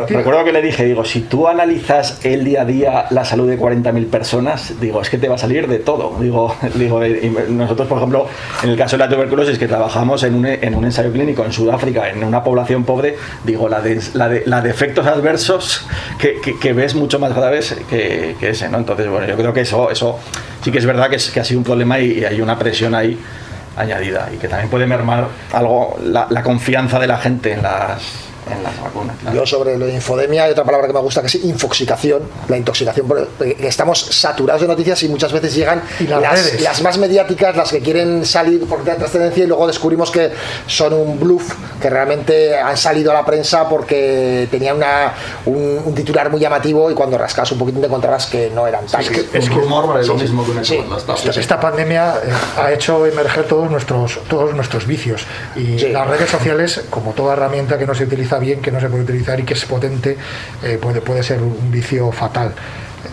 S5: recuerdo que le dije, digo, si tú analizas el día a día la salud de 40.000 personas, digo, es que te va a salir de todo. Digo, y nosotros, por ejemplo, en el caso de la tuberculosis, que trabajamos en un ensayo clínico en Sudáfrica, en una población pobre, digo, la de efectos adversos que ves mucho más graves que ese, ¿no? Entonces, bueno, yo creo que eso sí que es verdad que ha sido un problema y hay una presión ahí añadida y que también puede mermar algo la confianza de la gente en las vacunas. Claro.
S6: Yo sobre lo de infodemia hay otra palabra que me gusta, que es infoxicación, la intoxicación, porque estamos saturados de noticias y muchas veces llegan las más mediáticas, las que quieren salir por trascendencia, y luego descubrimos que son un bluff, que realmente han salido a la prensa porque tenían un titular muy llamativo, y cuando rascas un poquito te encontrabas que no eran tales.
S3: Es que humor es lo mismo que esta pandemia ha hecho emerger todos nuestros vicios, y las redes sociales, como toda herramienta que no se utiliza bien, que no se puede utilizar y que es potente, puede ser un vicio fatal.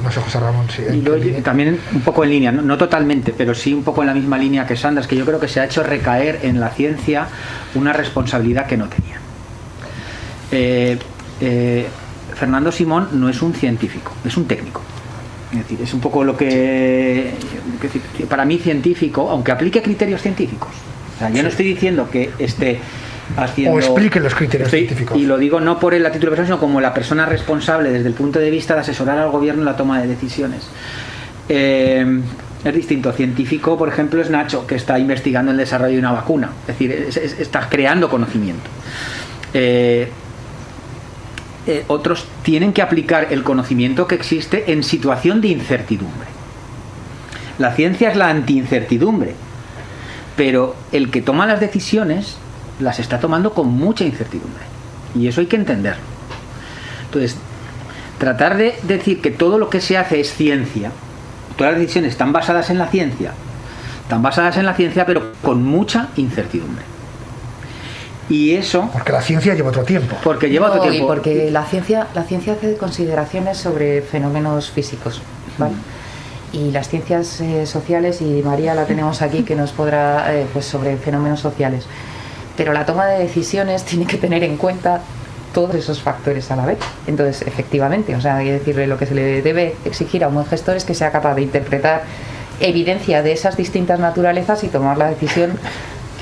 S3: No sé, José Ramón, si
S4: y también un poco en línea, no totalmente, pero sí un poco en la misma línea que Sandra, es que yo creo que se ha hecho recaer en la ciencia una responsabilidad que no tenía. Fernando Simón no es un científico, es un técnico. Es decir, es un poco lo que para mí científico, aunque aplique criterios científicos. O sea, yo no estoy diciendo que esté haciendo,
S3: o explique los criterios científicos.
S4: Y lo digo no por la título de persona, sino como la persona responsable desde el punto de vista de asesorar al gobierno en la toma de decisiones. Es distinto. Científico, por ejemplo, es Nacho, que está investigando el desarrollo de una vacuna. Es decir, está creando conocimiento. Otros tienen que aplicar el conocimiento que existe en situación de incertidumbre. La ciencia es la anti-incertidumbre, pero el que toma las decisiones las está tomando con mucha incertidumbre, y eso hay que entenderlo. Entonces, tratar de decir que todo lo que se hace es ciencia, todas las decisiones están basadas en la ciencia, pero con mucha incertidumbre. Y eso
S3: porque la ciencia lleva otro tiempo.
S2: Y porque la ciencia hace consideraciones sobre fenómenos físicos, ¿vale? Y las ciencias sociales, y María la tenemos aquí, que nos podrá pues sobre fenómenos sociales. Pero la toma de decisiones tiene que tener en cuenta todos esos factores a la vez. Entonces, efectivamente, o sea, hay que decirle, lo que se le debe exigir a un buen gestor es que sea capaz de interpretar evidencia de esas distintas naturalezas y tomar la decisión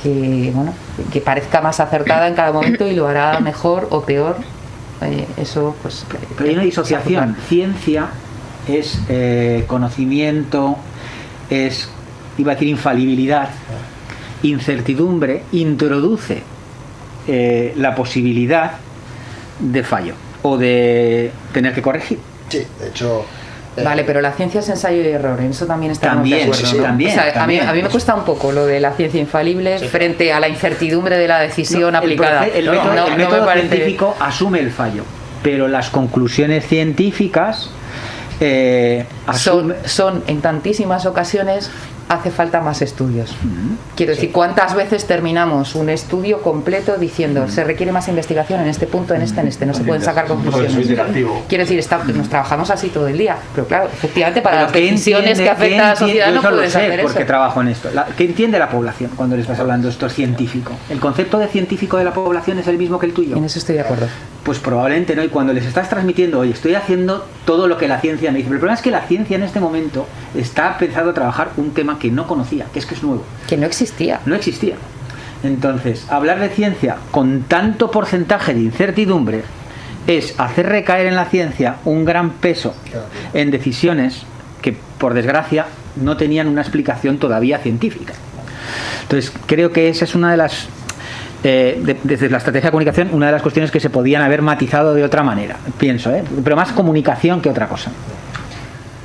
S2: que parezca más acertada en cada momento, y lo hará mejor o peor. Eso, pues.
S4: Pero hay una disociación. Ciencia es conocimiento, es, iba a decir, infalibilidad. Incertidumbre introduce la posibilidad de fallo o de tener que corregir.
S6: Sí, de hecho.
S2: Vale, pero la ciencia es ensayo y error, en eso también estamos de acuerdo, ¿no?
S4: También,
S2: o sea, a mí me cuesta un poco lo de la ciencia infalible frente a la incertidumbre de la decisión aplicada.
S4: El método científico asume el fallo, pero las conclusiones científicas
S2: son en tantísimas ocasiones hace falta más estudios. Quiero decir, ¿cuántas veces terminamos un estudio completo diciendo se requiere más investigación en este punto, en este, no se pueden sacar conclusiones? Quiero decir, nos trabajamos así todo el día, pero claro, efectivamente para las decisiones que afectan a la sociedad no puedes hacer eso.
S8: Porque trabajo en esto. ¿Qué entiende la población cuando les vas hablando esto es científico? ¿El concepto de científico de la población es el mismo que el tuyo?
S2: En eso estoy de acuerdo.
S8: Pues probablemente no, y cuando les estás transmitiendo, oye, estoy haciendo todo lo que la ciencia me dice, pero el problema es que la ciencia en este momento está pensando a trabajar un tema que no conocía, que es nuevo.
S2: Que no existía.
S8: No existía. Entonces, hablar de ciencia con tanto porcentaje de incertidumbre es hacer recaer en la ciencia un gran peso en decisiones que, por desgracia, no tenían una explicación todavía científica. Entonces, creo que esa es una de las... desde la estrategia de comunicación, una de las cuestiones que se podían haber matizado de otra manera, pienso, pero más comunicación que otra cosa.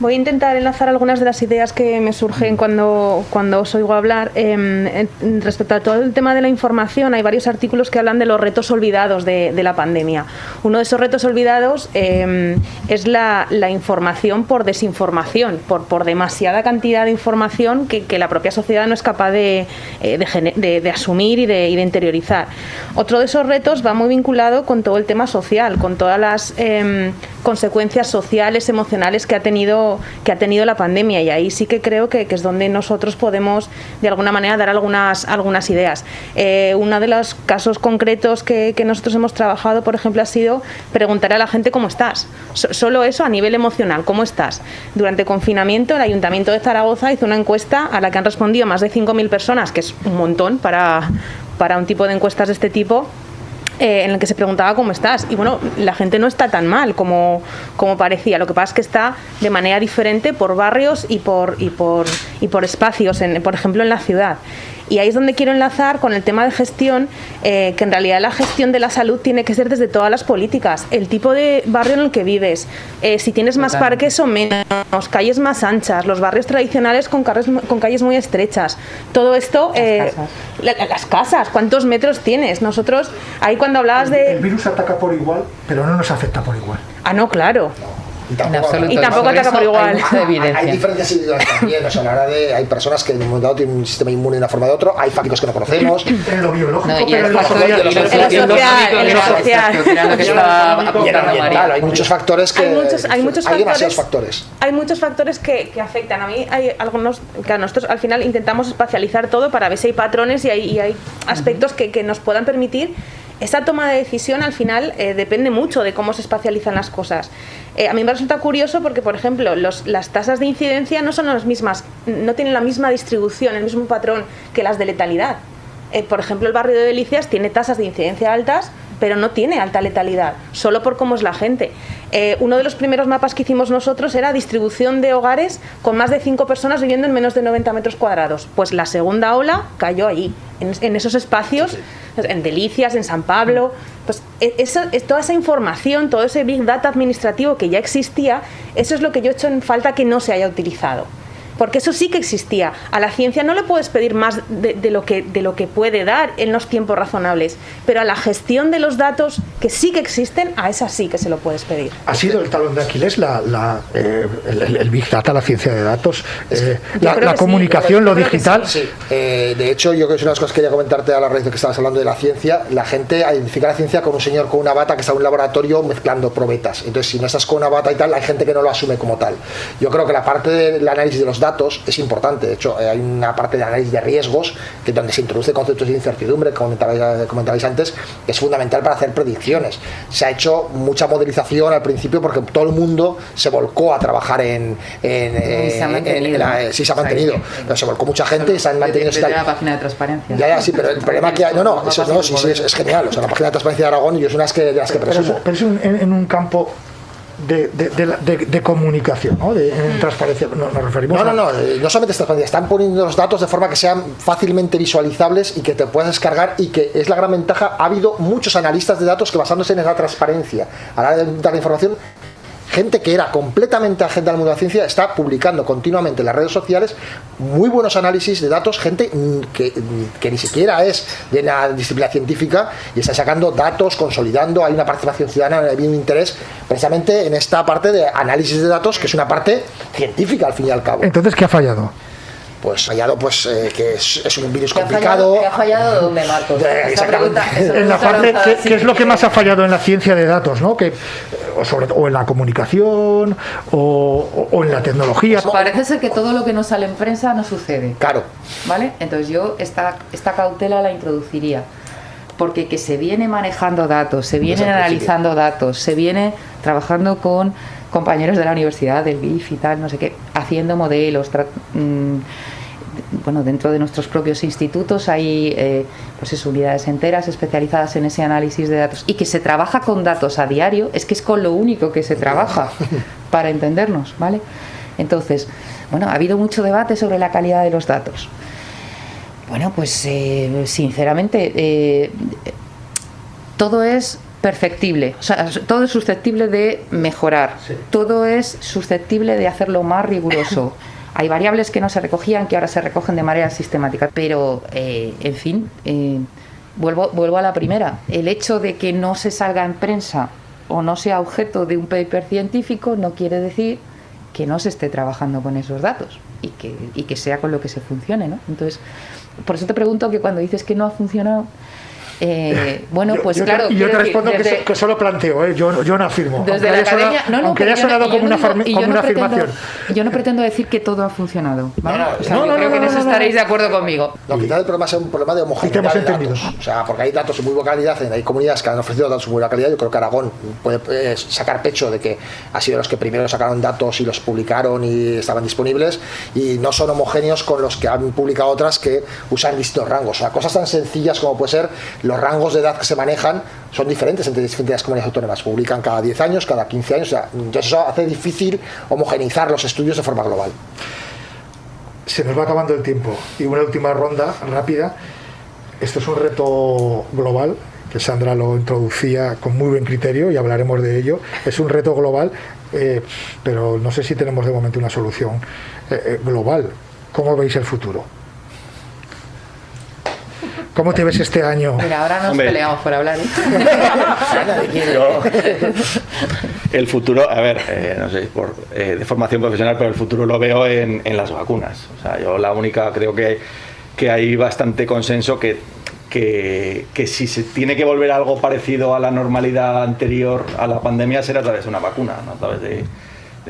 S7: Voy a intentar enlazar algunas de las ideas que me surgen cuando os oigo hablar. Respecto a todo el tema de la información, hay varios artículos que hablan de los retos olvidados de la pandemia. Uno de esos retos olvidados es la información por desinformación, por demasiada cantidad de información que la propia sociedad no es capaz de asumir y de interiorizar. Otro de esos retos va muy vinculado con todo el tema social, con todas las consecuencias sociales, emocionales que ha tenido la pandemia, y ahí sí que creo que es donde nosotros podemos de alguna manera dar algunas ideas. Uno de los casos concretos que nosotros hemos trabajado, por ejemplo, ha sido preguntar a la gente cómo estás. Solo eso a nivel emocional, ¿cómo estás? Durante el confinamiento, el Ayuntamiento de Zaragoza hizo una encuesta a la que han respondido más de 5.000 personas, que es un montón para un tipo de encuestas de este tipo, en el que se preguntaba cómo estás, y bueno, la gente no está tan mal como parecía. Lo que pasa es que está de manera diferente por barrios y por espacios, por ejemplo en la ciudad. Y ahí es donde quiero enlazar con el tema de gestión, que en realidad la gestión de la salud tiene que ser desde todas las políticas. El tipo de barrio en el que vives, si tienes más parques o menos, calles más anchas, los barrios tradicionales con calles muy estrechas. Todo esto, las casas, ¿cuántos metros tienes? Nosotros, ahí cuando hablabas de...
S3: El virus ataca por igual, pero no nos afecta por igual.
S7: Ah, no, claro.
S6: Y
S7: tampoco ataca por igual.
S6: Hay diferencias individuales también, o sea, a la hora de, hay personas que en un momento dado tienen un sistema inmune de una forma o de otro, hay factores que no conocemos.
S3: En lo biológico,
S2: No,
S3: pero en lo
S6: social. Hay muchos factores que... Hay demasiados factores.
S7: Hay muchos factores que afectan. A mí hay algunos que nosotros al final intentamos espacializar todo para ver si hay patrones y hay aspectos que nos puedan permitir. Esa toma de decisión al final depende mucho de cómo se espacializan las cosas. A mí me resulta curioso porque, por ejemplo, las tasas de incidencia no son las mismas, no tienen la misma distribución, el mismo patrón que las de letalidad. Por ejemplo, el barrio de Delicias tiene tasas de incidencia altas, pero no tiene alta letalidad, solo por cómo es la gente. Uno de los primeros mapas que hicimos nosotros era distribución de hogares con más de 5 personas viviendo en menos de 90 metros cuadrados. Pues la segunda ola cayó allí, en esos espacios, en Delicias, en San Pablo. Pues toda esa información, todo ese Big Data administrativo que ya existía, eso es lo que yo he hecho en falta que no se haya utilizado. Porque eso sí que existía. A la ciencia no le puedes pedir más de lo que puede dar en los tiempos razonables, pero a la gestión de los datos que sí que existen, a esa sí que se lo puedes pedir.
S3: Ha sido el talón de Aquiles el Big Data, la ciencia de datos, la comunicación, sí, lo digital.
S6: Sí. De hecho, yo creo que es una de las cosas que quería comentarte a la raíz de que estabas hablando de la ciencia. La gente identifica la ciencia como un señor con una bata que está en un laboratorio mezclando probetas. Entonces, si no estás con una bata y tal, hay gente que no lo asume como tal. Yo creo que la parte del análisis de los datos es importante. De hecho, hay una parte de análisis de riesgos que donde se introduce conceptos de incertidumbre, como comentabais antes, que es fundamental para hacer predicciones. Se ha hecho mucha modelización al principio porque todo el mundo se volcó a trabajar se ha mantenido. Pero se volcó mucha gente y se han mantenido
S2: la página de transparencia.
S6: Ya, sí, pero el problema que hay, es genial. O sea, la página de transparencia de Aragón y es una de las que presumo.
S3: Pero es en un campo de comunicación, ¿no? En transparencia nos referimos
S6: no solamente transparencia, están poniendo los datos de forma que sean fácilmente visualizables y que te puedas descargar, y que es la gran ventaja. Ha habido muchos analistas de datos que, basándose en esa transparencia a la hora de dar información, gente que era completamente ajena al mundo de la ciencia, está publicando continuamente en las redes sociales muy buenos análisis de datos, gente que ni siquiera es de la disciplina científica, y está sacando datos, consolidando. Hay una participación ciudadana, hay un interés precisamente en esta parte de análisis de datos, que es una parte científica al fin y al cabo.
S3: Entonces, ¿qué ha fallado?
S6: pues hallado que es un virus complicado.
S2: ¿Qué ha fallado dónde, Marcos?
S6: Exactamente.
S3: En la parte, ¿qué es lo que más ha fallado en la ciencia de datos, ¿no? O en la comunicación o en la tecnología.
S2: Parece ser que todo lo que no sale en prensa no sucede.
S6: Claro.
S2: ¿Vale? Entonces yo esta cautela la introduciría. Porque que se viene manejando datos, se vienen analizando datos, se viene trabajando con compañeros de la universidad, del BIF y tal, no sé qué, haciendo modelos. Bueno, dentro de nuestros propios institutos hay unidades enteras especializadas en ese análisis de datos. Y que se trabaja con datos a diario, es que es con lo único que se trabaja, para entendernos, ¿vale? Entonces, bueno, ha habido mucho debate sobre la calidad de los datos. Bueno, pues sinceramente, todo es perfectible, o sea, todo es susceptible de mejorar, todo es susceptible de hacerlo más riguroso. Hay variables que no se recogían, que ahora se recogen de manera sistemática, pero, en fin, vuelvo a la primera. El hecho de que no se salga en prensa o no sea objeto de un paper científico no quiere decir que no se esté trabajando con esos datos y que sea con lo que se funcione, ¿no? Entonces, por eso te pregunto que cuando dices que no ha funcionado, bueno, pues claro.
S3: Y yo te respondo que solo planteo, yo no afirmo.
S2: Desde la academia,
S3: aunque haya sonado como una afirmación.
S2: Yo no pretendo decir que todo ha funcionado, ¿vale? O sea,
S3: no,
S2: yo creo que en eso estaréis de acuerdo conmigo.
S6: No, quizás el problema sea un problema de homogeneidad de datos. O sea, porque hay datos de muy buena calidad, hay comunidades que han ofrecido datos de muy buena calidad. Yo creo que Aragón puede sacar pecho de que ha sido los que primero sacaron datos y los publicaron y estaban disponibles, y no son homogéneos con los que han publicado otras que usan distintos rangos. O sea, cosas tan sencillas como puede ser los rangos de edad que se manejan son diferentes entre distintas comunidades autónomas. Publican cada 10 años, cada 15 años. O sea, entonces eso hace difícil homogeneizar los estudios de forma global.
S3: Se nos va acabando el tiempo. Y una última ronda rápida. Esto es un reto global, que Sandra lo introducía con muy buen criterio y hablaremos de ello. Es un reto global, pero no sé si tenemos de momento una solución global. ¿Cómo veis el futuro? ¿Cómo te ves este año?
S2: Mira, ahora nos peleamos por hablar.
S5: El futuro, a ver, no sé, de formación profesional, pero el futuro lo veo en las vacunas. O sea, yo la única, creo que hay bastante consenso que si se tiene que volver a algo parecido a la normalidad anterior a la pandemia será a través de una vacuna, no a través de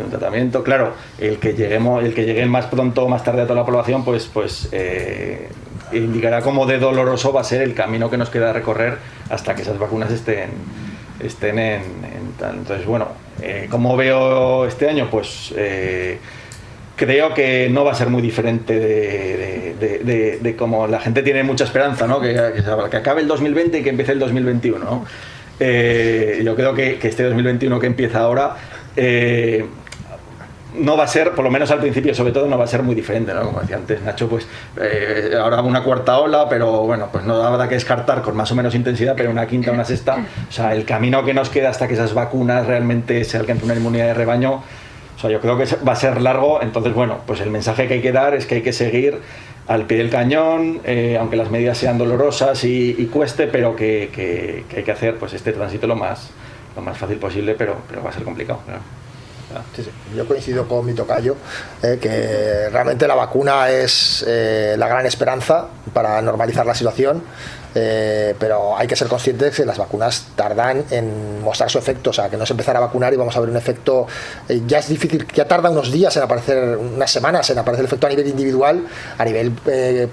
S5: un tratamiento. Claro, el que llegue más pronto o más tarde a toda la población, pues indicará cómo de doloroso va a ser el camino que nos queda recorrer hasta que esas vacunas estén en tal. Entonces, bueno, ¿cómo veo este año? Pues creo que no va a ser muy diferente de cómo la gente tiene mucha esperanza, ¿no? Que acabe el 2020 y que empiece el 2021, ¿no? Yo creo que este 2021 que empieza ahora no va a ser, por lo menos al principio sobre todo, no va a ser muy diferente, ¿no? Como decía antes Nacho, pues ahora una cuarta ola, pero bueno, pues no habrá que descartar con más o menos intensidad, pero una quinta, una sexta. O sea, el camino que nos queda hasta que esas vacunas realmente se alcance una inmunidad de rebaño, o sea, yo creo que va a ser largo. Entonces, bueno, pues el mensaje que hay que dar es que hay que seguir al pie del cañón, aunque las medidas sean dolorosas y cueste, pero que hay que hacer pues este tránsito lo más fácil posible, pero va a ser complicado, claro.
S6: Sí. Yo coincido con mi tocayo, que realmente la vacuna es la gran esperanza para normalizar la situación, pero hay que ser conscientes de que las vacunas tardan en mostrar su efecto. O sea, que no es empezar a vacunar y vamos a ver un efecto, ya es difícil, ya tarda unos días en aparecer, unas semanas en aparecer el efecto a nivel individual. A nivel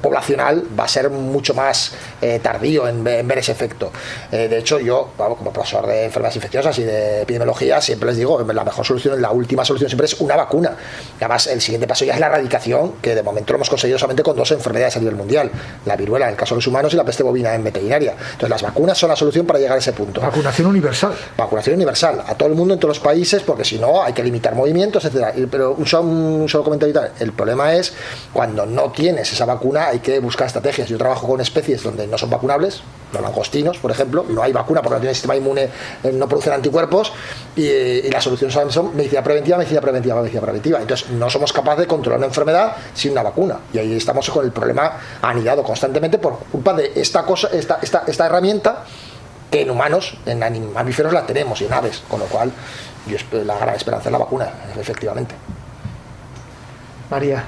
S6: poblacional va a ser mucho más tardío en ver ese efecto. De hecho, yo, como profesor de enfermedades infecciosas y de epidemiología, siempre les digo, la mejor solución, la última solución siempre es una vacuna. Y además, el siguiente paso ya es la erradicación, que de momento lo hemos conseguido solamente con 2 enfermedades a nivel mundial: la viruela en el caso de los humanos y la peste bovina en veterinaria. Entonces, las vacunas son la solución para llegar a ese punto.
S3: Vacunación universal.
S6: Vacunación universal a todo el mundo, en todos los países, porque si no hay que limitar movimientos, etcétera. Pero un solo comentario y tal. El problema es cuando no tienes esa vacuna, hay que buscar estrategias. Yo trabajo con especies donde no son vacunables, los langostinos, por ejemplo, no hay vacuna porque no tienen sistema inmune, no producen anticuerpos, y la solución son medicina preventiva. Entonces, no somos capaces de controlar una enfermedad sin una vacuna, y ahí estamos con el problema anidado constantemente por culpa de esta herramienta que en humanos, en mamíferos la tenemos y en aves, con lo cual la gran esperanza es la vacuna, efectivamente.
S3: María.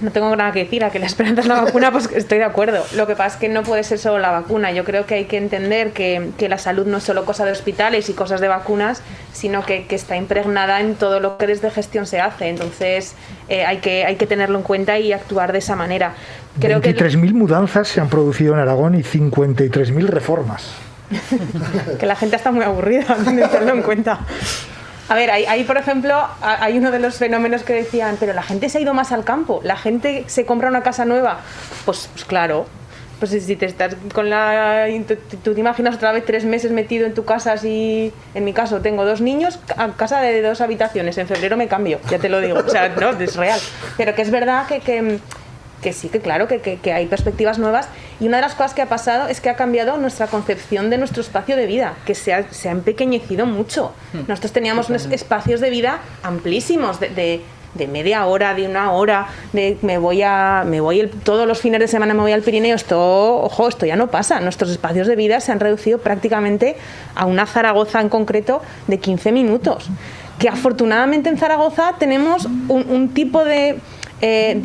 S7: No tengo nada que decir, a que la esperanza es la vacuna, pues estoy de acuerdo. Lo que pasa es que no puede ser solo la vacuna. Yo creo que hay que entender que la salud no es solo cosa de hospitales y cosas de vacunas, sino que está impregnada en todo lo que desde gestión se hace. Entonces hay que tenerlo en cuenta y actuar de esa manera.
S3: 23.000 mudanzas se han producido en Aragón y 53.000 reformas.
S7: Que la gente está muy aburrida, tenerlo en cuenta. A ver, ahí por ejemplo, hay uno de los fenómenos que decían, pero la gente se ha ido más al campo, la gente se compra una casa nueva. Pues claro, pues si te estás con tú te imaginas otra vez 3 meses metido en tu casa, así, en mi caso tengo 2 niños, a casa de 2 habitaciones, en febrero me cambio, ya te lo digo, o sea, no, es real. Pero que es verdad que sí, que claro, que hay perspectivas nuevas, y una de las cosas que ha pasado es que ha cambiado nuestra concepción de nuestro espacio de vida, que se ha empequeñecido mucho. Nosotros teníamos unos espacios de vida amplísimos, de media hora, de 1 hora, de todos los fines de semana me voy al Pirineo. Esto ya no pasa. Nuestros espacios de vida se han reducido prácticamente a una Zaragoza en concreto de 15 minutos. Que afortunadamente en Zaragoza tenemos un tipo de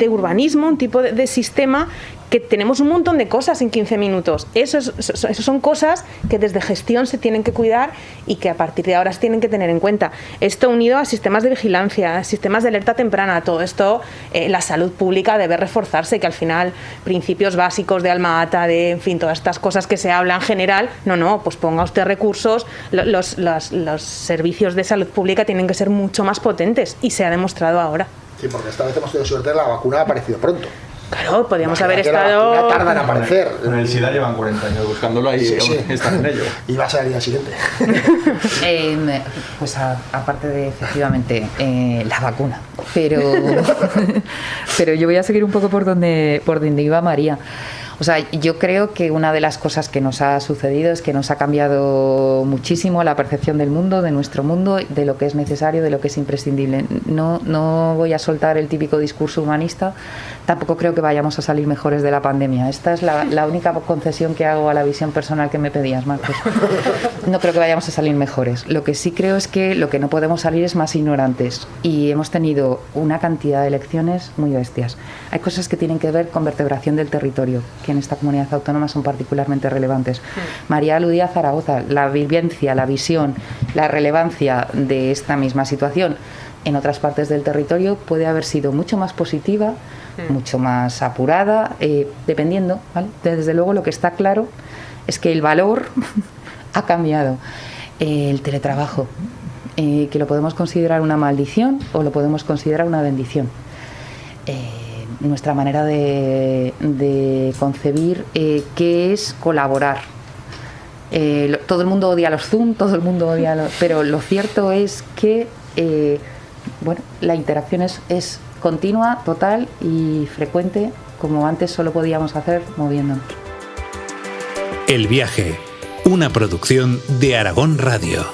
S7: urbanismo, un tipo de sistema, que tenemos un montón de cosas en 15 minutos. Esas son cosas que desde gestión se tienen que cuidar y que a partir de ahora se tienen que tener en cuenta. Esto unido a sistemas de vigilancia, a sistemas de alerta temprana, todo esto, la salud pública debe reforzarse, que al final principios básicos de alma ata, en fin, todas estas cosas que se hablan en general, pues ponga usted recursos, los servicios de salud pública tienen que ser mucho más potentes, y se ha demostrado ahora.
S6: Sí, porque esta vez hemos tenido suerte, la vacuna ha aparecido pronto.
S7: Claro, podríamos haber
S6: estado... La vacuna tarda en aparecer.
S5: Con el SIDA llevan 40 años buscándolo y están en ello.
S6: Y va a ser el día siguiente.
S2: Pues aparte de, efectivamente, la vacuna. Pero yo voy a seguir un poco por donde iba María. O sea, yo creo que una de las cosas que nos ha sucedido es que nos ha cambiado muchísimo la percepción del mundo, de nuestro mundo, de lo que es necesario, de lo que es imprescindible. No voy a soltar el típico discurso humanista, tampoco creo que vayamos a salir mejores de la pandemia. Esta es la única concesión que hago a la visión personal que me pedías, Marcos. No creo que vayamos a salir mejores. Lo que sí creo es que lo que no podemos salir es más ignorantes, y hemos tenido una cantidad de lecciones muy bestias. Hay cosas que tienen que ver con vertebración del territorio, que en esta comunidad autónoma son particularmente relevantes. María aludía a Zaragoza, la vivencia, la visión, la relevancia de esta misma situación en otras partes del territorio puede haber sido mucho más positiva, mucho más apurada, dependiendo, ¿vale? Desde luego lo que está claro es que el valor ha cambiado. El teletrabajo, que lo podemos considerar una maldición o lo podemos considerar una bendición. Nuestra manera de concebir qué es colaborar. Todo el mundo odia los Zoom, todo el mundo odia pero lo cierto es que la interacción es continua, total y frecuente, como antes solo podíamos hacer moviéndonos.
S9: El viaje, una producción de Aragón Radio.